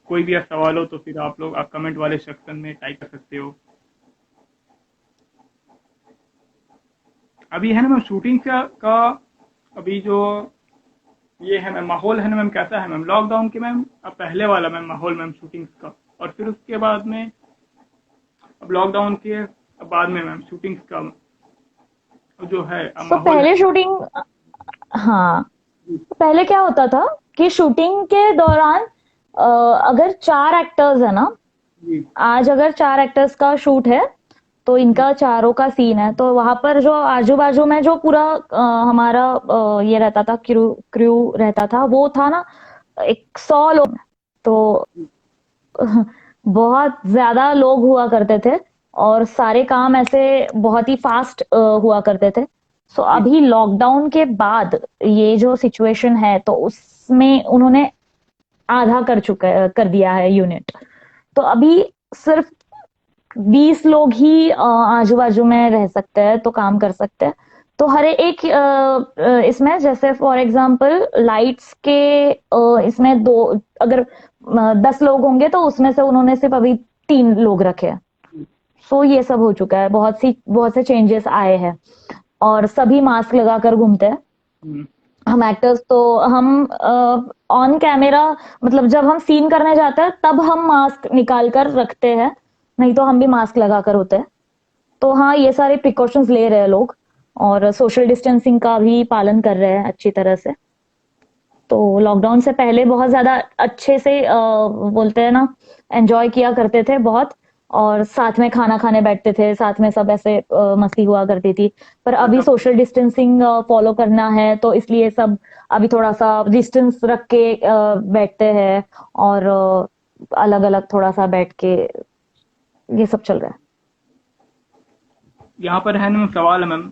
कोई भी सवाल हो तो फिर आप लोग आप कमेंट वाले सेक्शन में टाइप कर सकते हो। अभी है ना मैम शूटिंग का अभी जो ये है मैम माहौल है ना मैम, कैसा है मैम लॉकडाउन के मैम? अब पहले वाला मैम माहौल मैम शूटिंग्स का, और फिर उसके बाद में अब लॉकडाउन के अब बाद में मैम शूटिंग्स का जो है अब सो माहौल है। पहले शूटिंग, हाँ, जी। पहले क्या होता था कि शूटिंग के दौरान अगर 4 एक्टर्स है ना, जी। आज अगर 4 एक्टर्स का शूट है तो इनका चारों का सीन है, तो वहां पर जो आजू बाजू में जो पूरा हमारा ये रहता था, क्रू क्रू रहता था, वो था ना 100 लोग। तो बहुत ज्यादा लोग हुआ करते थे और सारे काम ऐसे बहुत ही फास्ट हुआ करते थे। सो जी। अभी लॉकडाउन के बाद ये जो सिचुएशन है तो उसमें उन्होंने आधा कर दिया है यूनिट। तो अभी सिर्फ 20 लोग ही आजू बाजू में रह सकते हैं, तो काम कर सकते हैं। तो हर एक इसमें जैसे फॉर एग्जांपल लाइट्स के इसमें दो, अगर 10 लोग होंगे तो उसमें से उन्होंने सिर्फ अभी 3 लोग रखे हैं। सो ये सब हो चुका है, बहुत से चेंजेस आए हैं और सभी मास्क लगाकर घूमते हैं। हम्म। हम एक्टर्स तो हम ऑन कैमरा, मतलब जब हम सीन करने जाते हैं तब हम मास्क निकाल कर रखते हैं, नहीं तो हम भी मास्क लगाकर होते हैं। तो हाँ, ये सारे प्रिकॉशंस ले रहे हैं लोग और सोशल डिस्टेंसिंग का भी पालन कर रहे हैं अच्छी तरह से। तो लॉकडाउन से पहले बहुत ज्यादा अच्छे से बोलते हैं ना, एंजॉय किया करते थे बहुत, और साथ में खाना खाने बैठते थे, साथ में सब ऐसे मस्ती हुआ करती थी। पर अभी मतलब सोशल डिस्टेंसिंग फॉलो करना है तो इसलिए सब अभी थोड़ा सा डिस्टेंस रख के बैठते हैं और अलग अलग थोड़ा सा बैठ के ये सब चल रहा है। यहाँ पर है ना मैम सवाल है मैम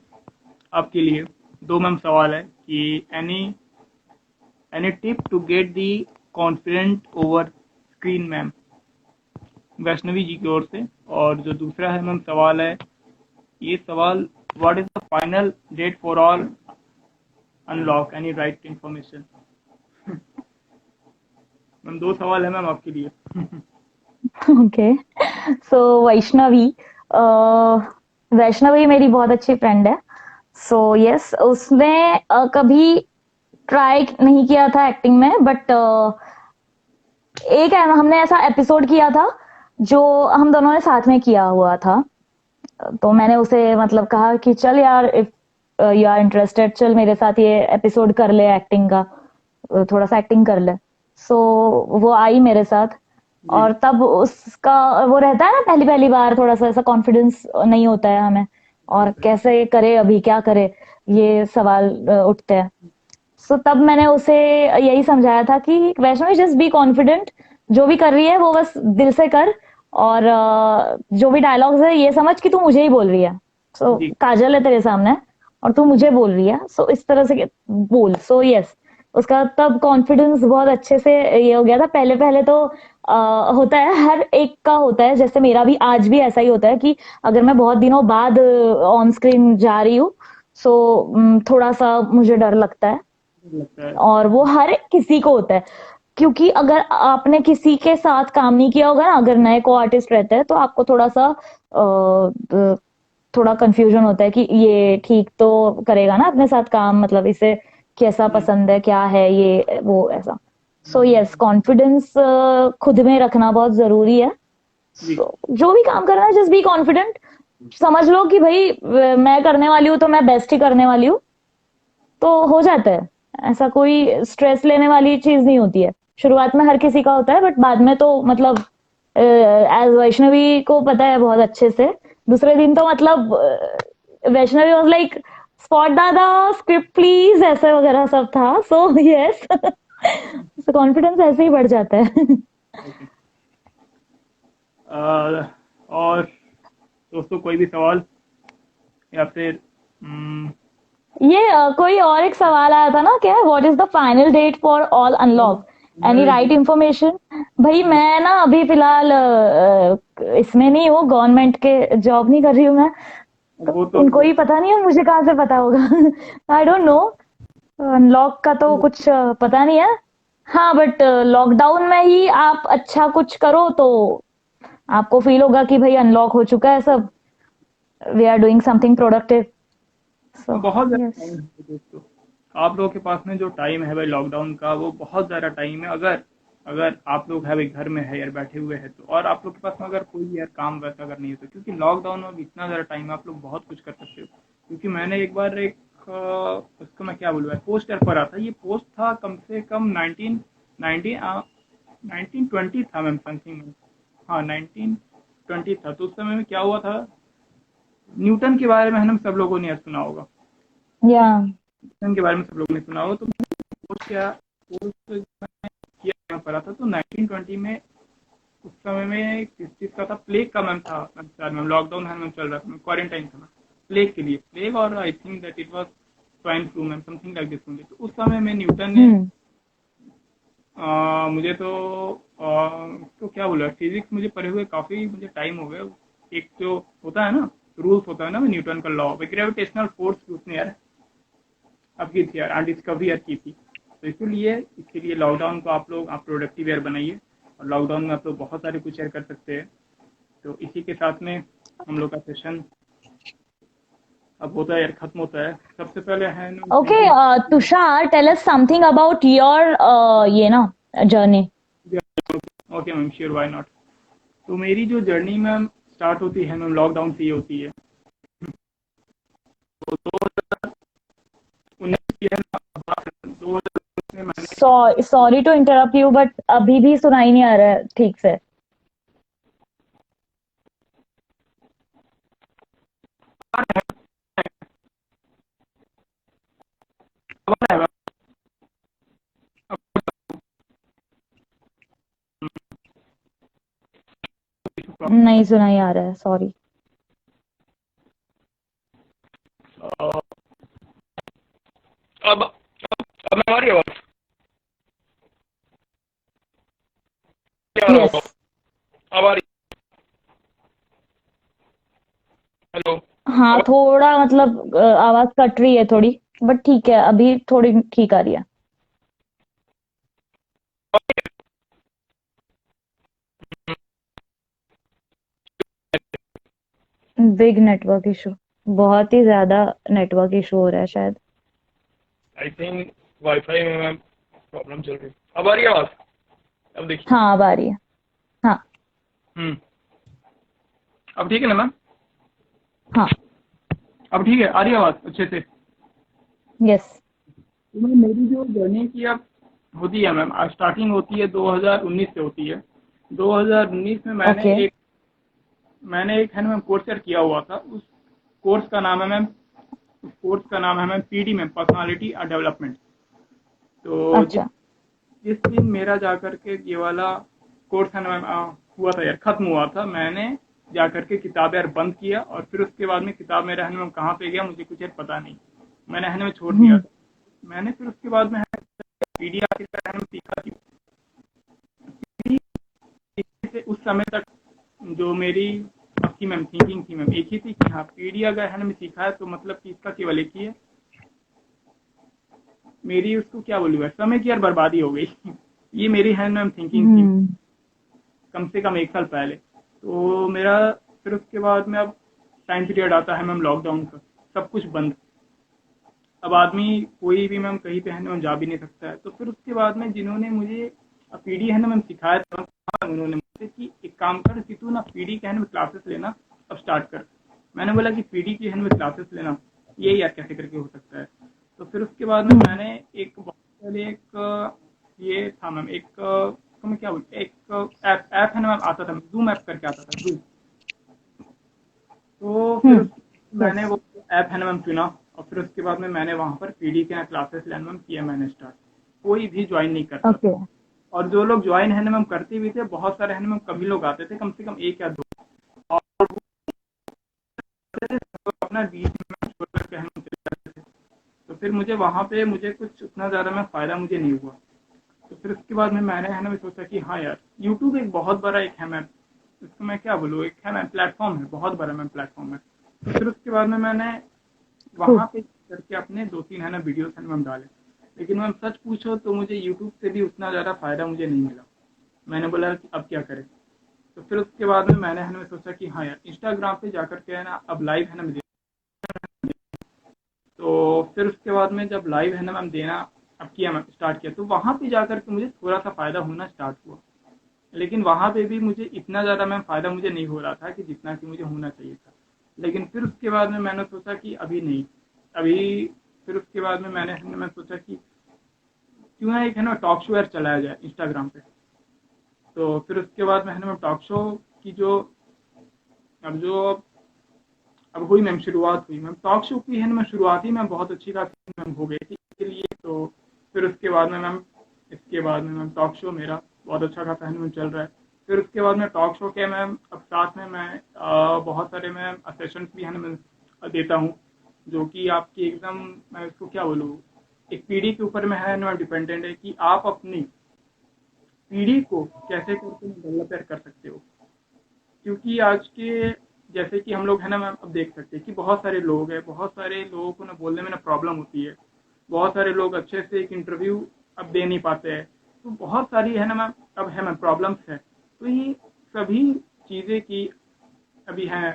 आपके लिए, दो मैम सवाल है कि any tip to get the confident over screen ma'am, Vaishnavi ji की ओर से। और जो दूसरा है मैम सवाल है, ये सवाल, what is the final date for all unlock any right information? Ma'am दो सवाल है मैम आपके लिए। ओके, सो वैष्णवी, वैष्णवी मेरी बहुत अच्छी फ्रेंड है। सो यस, उसने कभी ट्राई नहीं किया था एक्टिंग में, बट एक है हमने ऐसा एपिसोड किया था जो हम दोनों ने साथ में किया हुआ था। तो मैंने उसे मतलब कहा कि चल यार, इफ यू आर इंटरेस्टेड, चल मेरे साथ ये एपिसोड कर ले एक्टिंग का, थोड़ा सा एक्टिंग कर ले। सो वो आई मेरे साथ, जी। और तब उसका वो रहता है ना, पहली पहली बार थोड़ा सा ऐसा कॉन्फिडेंस नहीं होता है हमें, और कैसे करे अभी क्या करे, ये सवाल उठते हैं। सो तब मैंने उसे यही समझाया था कि वैष्णवी, जस्ट बी कॉन्फिडेंट, जो भी कर रही है वो बस दिल से कर, और जो भी डायलॉग्स है ये समझ कि तू मुझे ही बोल रही है। सो जी काजल है तेरे सामने और तू मुझे बोल रही है, सो इस तरह से बोल। सो यस, उसका तब कॉन्फिडेंस बहुत अच्छे से ये हो गया था। पहले पहले तो होता है, हर एक का होता है, जैसे मेरा भी आज भी ऐसा ही होता है कि अगर मैं बहुत दिनों बाद ऑन स्क्रीन जा रही हूँ, सो थोड़ा सा मुझे डर लगता है। लगता है। और वो हर एक किसी को होता है, क्योंकि अगर आपने किसी के साथ काम नहीं किया होगा ना, अगर नए को आर्टिस्ट रहते हैं तो आपको थोड़ा सा थोड़ा कंफ्यूजन होता है कि ये ठीक तो करेगा ना अपने साथ काम, मतलब इसे कैसा हम्म, पसंद है, क्या है ये वो ऐसा। सो यस, हम्म, कॉन्फिडेंस खुद में रखना बहुत जरूरी है। जी सो जो भी काम करना है जस्ट बी कॉन्फिडेंट। समझ लो कि भाई मैं करने वाली हूँ तो मैं बेस्ट ही करने वाली हूँ, तो हो जाता है। ऐसा कोई स्ट्रेस लेने वाली चीज नहीं होती है। शुरुआत में हर किसी का होता है, बट बाद में तो मतलब एज वैष्णवी को पता है बहुत अच्छे से, दूसरे दिन तो मतलब वैष्णवी वाज लाइक स्पॉट दादा स्क्रिप्ट प्लीज ऐसे वगैरह सब था। सो यस, तो कॉन्फिडेंस ऐसे ही बढ़ जाता है। ओके। और दोस्तों कोई भी सवाल या फिर ये कोई और एक सवाल आया था ना, क्या what is the final date for all unlock, any right information? भाई मैं ना अभी फिलहाल इसमें नहीं हूँ, गवर्नमेंट के जॉब नहीं कर रही हूँ मैं, तो वो तो उनको ही पता नहीं है, मुझे कहाँ से पता होगा। I don't know. अनलॉक का तो कुछ पता नहीं है। हाँ बट लॉकडाउन में ही आप अच्छा कुछ करो तो आपको फील होगा कि भाई अनलॉक हो चुका है सब, we are doing something productive. So बहुत ज़्यादा यस। टाइम है दोस्तों। आप लोगों के पास में जो टाइम है भाई लॉकडाउन का, वो बहुत ज़्यादा टाइम है। अगर अगर आप लोग है भाई घर में है यार, बैठे हुए हैं तो, और आप लोग के पास में अगर कोई यार काम वैसा अगर नहीं है तो, क्योंकि लॉकडाउन में भी इतना ज़्यादा टाइम है, आप लोग बहुत कुछ कर सकते हो। क्योंकि मैंने एक बार एक उसको मैं क्या बोलूँ यार, पोस्टर पढ़ा था। ये पोस्ट था कम से कम 1920 था मैम, समथिंग। हाँ 1920 था। तो उस समय में क्या हुआ था, न्यूटन के बारे में हम सब लोगों ने सुना होगा। या न्यूटन के बारे में सब लोगों ने सुना होगा। तो पोस्ट क्या पोस्ट किया पड़ा था, तो 1920 में उस समय में किस चीज़ का था, प्लेग का मैम था मैम, लॉकडाउन है मैम चल रहा था, क्वारंटाइन था मैम प्लेग के लिए, प्लेग, और I think that it was swine flu ma'am, something like this only. तो उस समय में न्यूटन ने हम्म मुझे तो क्या बोला, फिजिक्स मुझे पढ़े हुए काफ़ी मुझे टाइम हो गया। एक जो होता है ना, रूल्स होता है ना न्यूटन का लॉ, ग्रेविटेशनल फोर्स उसने यार अब की थी यार, डिस्कवरी यार की थी। तो इसीलिए इसके लिए लॉकडाउन को आप प्रोडक्टिव ईयर बनाइए, और लॉकडाउन में आप लोग बहुत सारे कुछ शेयर कर सकते हैं। तो इसी के साथ में हम लोग का सेशन अब होता है यार, खत्म होता है। सबसे पहले है okay, thank you. Tushar, tell us something about your ये ना journey. Okay ma'am, sure, why not. तो मेरी जो जर्नी मैम स्टार्ट होती है मैम, लॉकडाउन से ही होती है। तो 2019 की है ना, 2019 में मैंने sorry to interrupt you, but अभी भी सुनाई नहीं आ रहा है ठीक से। नहीं सुनाई आ रहा है, सॉरी। अब मैं आ रही आवाज, क्या आ रहा यस। होगा, अब आ रही, हेलो। हाँ थोड़ा मतलब आवाज कट रही है थोड़ी, बट ठीक है, अभी थोड़ी ठीक आ रही है। बिग नेटवर्क इशू, बहुत ही ज्यादा नेटवर्क इशू हो रहा है शायद। आई थिंक वाईफाई में मैम प्रॉब्लम चल रही है। अब आ रही है आवाज, अब देखिए। हाँ अब आ रही है। हाँ। हम्म, अब ठीक है ना मैम? हाँ। अब ठीक है, आ रही है आवाज अच्छे से? यस। तो मैम मेरी जो जर्नी की अब होती है मैम, स्टार्टिंग होती है 2019 से होती है। 2019 में ओके। मैंने एक है ना मैम कोर्स किया हुआ था। उस कोर्स का नाम है मैम उस कोर्स का नाम है ma'am PD ma'am, personality development. तो जिस अच्छा। जिस दिन मेरा जा कर के ये वाला कोर्स है ना मैम हुआ था यार, खत्म हुआ था। मैंने जा करके किताब यार बंद किया, और फिर उसके बाद में किताब मेरा है ना मैम कहाँ पे गया मुझे कुछ यार पता नहीं, मैंने है ना में छोड़ दिया हम्म। था। मैंने फिर उसके बाद में पीडी आखिरकार है ना सीखा थी। से उस समय तक जो मेरी आपकी मैम थिंकिंग थी मैम एक ही थी कि हाँ पीडी अगर है ना मैं सीखा है तो मतलब कि इसका केवल एक ही है, मेरी उसको क्या बोलूँ यार, समय की यार बर्बादी हो गई। ये मेरी है मैम थिंकिंग थी हम्म। कम से कम 1 साल पहले। तो मेरा फिर उसके बाद में अब टाइम पीरियड आता है मैम लॉकडाउन का, सब कुछ बंद। अब आदमी कोई भी मैम कहीं पे है ना मैम जा भी नहीं सकता है। तो फिर उसके बाद में जिन्होंने मुझे पीडी है ना मैम सिखाया था, उन्होंने मुझसे कि एक काम कर कि तू ना पीडी के है ना क्लासेस लेना अब स्टार्ट कर। मैंने बोला कि पीडी की है ना क्लासेस लेना, ये यार कैसे करके हो सकता है। तो फिर उसके बाद में हम्म। मैंने एक बहुत पहले एक ये था मैम एक तो मैं क्या बोलूँ एक ऐप है ना मैम आता था, जूम ऐप करके आता था जूम। तो फिर हम्म। मैंने यस। वो ऐप है ना मैम चुना, और फिर उसके बाद में मैंने वहाँ पर पीडी के क्लासेस लेना मैम किया मैंने स्टार्ट। कोई भी ज्वाइन नहीं करता था, ओके। और जो लोग ज्वाइन है ना मैम करते भी थे बहुत सारे है ना मैम कभी लोग आते थे, कम से कम एक या दो, और वो अपना बीच में छोड़ करके है ना चले जाते थे। तो फिर मुझे वहाँ पे मुझे कुछ उतना ज़्यादा में फ़ायदा मुझे नहीं हुआ। तो फिर उसके बाद में मैंने है ना मैं सोचा कि हाँ यार यूट्यूब एक बहुत बड़ा एक है मैम, इसको मैं क्या बोलूँ एक है मैम प्लेटफॉर्म है, बहुत बड़ा मैम प्लेटफॉर्म है। तो फिर उसके बाद में मैंने ट्रू। वहाँ पे करके अपने 2-3 है ना वीडियोस है ना मैम डाले। लेकिन मैम सच पूछो तो मुझे यूट्यूब से भी उतना ज़्यादा फ़ायदा मुझे नहीं मिला। मैंने बोला कि अब क्या करें। तो फिर उसके बाद में मैंने है ना सोचा कि हाँ यार इंस्टाग्राम पे जाकर के है ना अब लाइव है ना मैं। तो फिर उसके बाद में जब लाइव है ना मैम देना अब किया मैम स्टार्ट किया, तो वहाँ पे जाकर के मुझे थोड़ा सा फ़ायदा होना स्टार्ट हुआ। लेकिन वहाँ पे भी मुझे इतना ज़्यादा मैम फ़ायदा मुझे नहीं हो रहा था कि जितना कि मुझे होना चाहिए था। लेकिन फिर उसके बाद में मैंने सोचा कि अभी नहीं, अभी फिर उसके बाद में मैं सोचा कि क्यों ना एक है ना टॉक शो यार चलाया जाए इंस्टाग्राम पे। तो फिर उसके बाद में है ना मैं टॉक शो की जो अब जो अब हुई मैम शुरुआत हुई मैम टॉक शो की है ना मैं शुरुआत ही मैम बहुत अच्छी खासी मैम हो गई थी इसके लिए। तो फिर उसके बाद में मैम इसके बाद में मैम टॉक शो मेरा बहुत अच्छा खासा है ना मैम चल रहा है। फिर उसके बाद में टॉक शो के मैम अब साथ में मैं बहुत सारे मैम सेशंस भी है ना मैं देता हूँ, जो कि आपकी एकदम मैं इसको क्या बोलूँ एक पीढ़ी के ऊपर में है ना डिपेंडेंट है कि आप अपनी पीढ़ी को कैसे करके डेवलप कर सकते हो। क्योंकि आज के जैसे कि हम लोग है ना मैम अब देख सकते हैं कि बहुत सारे लोग हैं, बहुत सारे लोगों को ना बोलने में ना प्रॉब्लम होती है, बहुत सारे लोग अच्छे से एक इंटरव्यू अब दे नहीं पाते हैं। तो बहुत सारी है ना मैम अब है मैम प्रॉब्लम्स है। तो ये सभी चीज़ें की अभी हैं,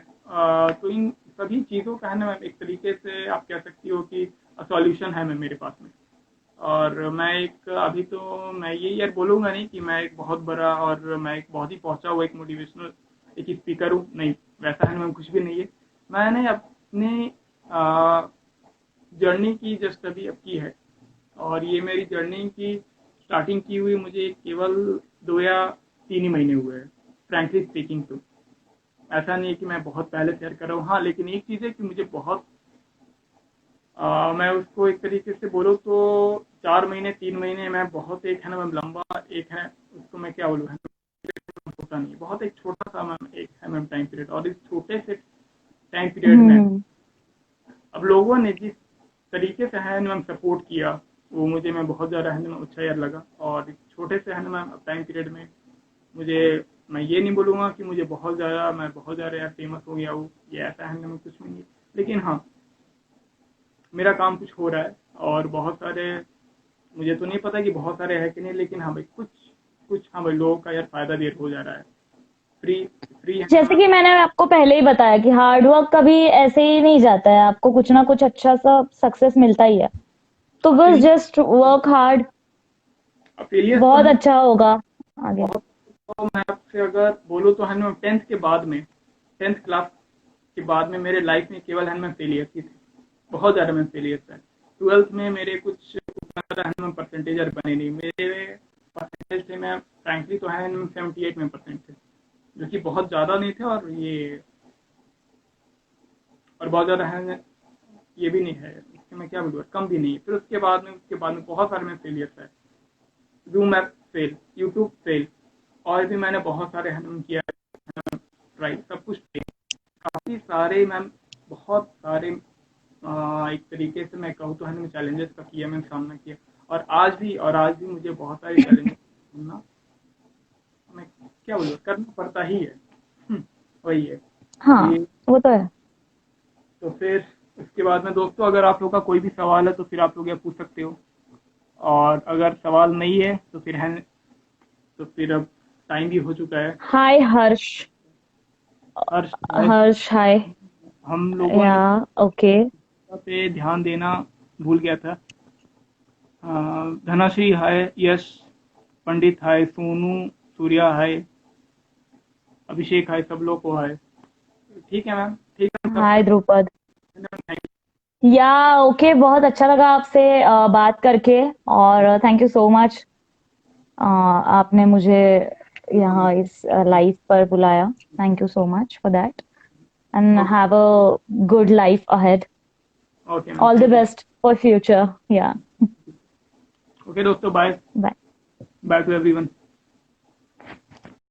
तो इन सभी चीज़ों का है ना मैम एक तरीके से आप कह सकती हो कि सॉल्यूशन है मैम मेरे पास में। और मैं एक अभी तो मैं ये यार बोलूँगा नहीं कि मैं एक बहुत बड़ा और मैं एक बहुत ही पहुँचा हुआ एक मोटिवेशनल एक स्पीकर हूँ, नहीं वैसा है मैं कुछ भी नहीं है। मैंने अपने जर्नी की जस्ट अभी अब की है, और ये मेरी जर्नी की स्टार्टिंग की हुई मुझे केवल 2 या 3 ही महीने हुए हैं फ्रैंकली स्पीकिंग। तो ऐसा नहीं है कि मैं बहुत पहले शेयर कर रहा हूँ, हाँ लेकिन एक चीज़ है कि मुझे बहुत मैं उसको एक तरीके से बोलूँ तो 4 महीने 3 महीने मैं बहुत एक है ना मैम लंबा एक है उसको मैं क्या बोलूँ होता नहीं, बहुत एक छोटा सा मैम एक है मैम टाइम पीरियड, और इस छोटे से टाइम पीरियड में हम्म। अब लोगों ने जिस तरीके से है ना मैम सपोर्ट किया वो मुझे मैं बहुत ज़्यादा है ना मैम अच्छा यार लगा। और इस छोटे से है ना मैम टाइम पीरियड में मुझे मैं ये नहीं बोलूँगा कि मुझे बहुत ज़्यादा मैं बहुत ज़्यादा यार फेमस हो गया हूँ, ये ऐसा है ना मैं कुछ भी नहीं। लेकिन हाँ मेरा काम कुछ हो रहा है, और बहुत सारे मुझे तो नहीं पता कि बहुत सारे हैं कि नहीं, लेकिन हाँ भाई कुछ कुछ हाँ भाई लोगों का यार फायदा भी हो जा रहा है। फ्री फ्री है ना जैसे मैम। कि मैंने आपको पहले ही बताया कि हार्ड वर्क कभी ऐसे ही नहीं जाता है, आपको कुछ ना कुछ अच्छा सा सक्सेस मिलता ही है। तो बस affiliate just work hard. Affiliate तो बहुत है अच्छा होगा आगे। बहुत। तो मैं आपसे अगर बोलूँ तो है ना 10th के बाद में 10th क्लास के बाद में मेरे लाइफ में केवल है ना फेलियर ही थे, बहुत ज़्यादा मैं फेलियर था। 12th में मेरे कुछ उतना ज़्यादा है ना परसेंटेज बने नहीं मेरे, परसेंटेज थे मैं फ्रैंकली तो है 78 में परसेंट थे, जो कि बहुत ज़्यादा नहीं थे और ये और बहुत ज़्यादा है ये भी नहीं है, इससे मैं क्या बोलूँ कम भी नहीं है। फिर उसके बाद में बहुत सारे में फेलियर है। Zoom app fail, YouTube fail, और भी मैंने बहुत सारे हनन किया ट्राई, सब कुछ काफ़ी सारे मैम, बहुत सारे एक तरीके से मैं कहूँ तो है ना चैलेंजेस का किया, मैंने सामना किया। और आज भी मुझे बहुत सारे चैलेंजेस सामना, मैं क्या बोलूँ, करना पड़ता ही है। वही है हाँ, कि वो तो है। तो फिर उसके बाद में दोस्तों, अगर आप लोग का कोई भी सवाल है तो फिर आप लोग ये पूछ सकते हो, और अगर सवाल नहीं है तो फिर है, तो फिर अब टाइम भी हो चुका है। हाय हर्ष। हर्ष शायद हर्ष हाय। हम लोगों या ने ओके। पे ध्यान देना भूल गया था। धनाश्री हाय, यश पंडित हाय, सोनू सूर्या हाय, अभिषेक हाय, सब लोग को हाय। ठीक है मैम, ठीक है, हाय सबसे ध्रुपद। थैंक या ओके, बहुत अच्छा लगा आपसे बात करके। और थैंक यू सो मच, आपने मुझे यू। यहाँ इस लाइफ पर बुलाया। Thank you so much for that, and okay, have a good life ahead. Okay ma'am, all the thank you. Best for future. या ओके दोस्तों, bye, bye. Bye to everyone.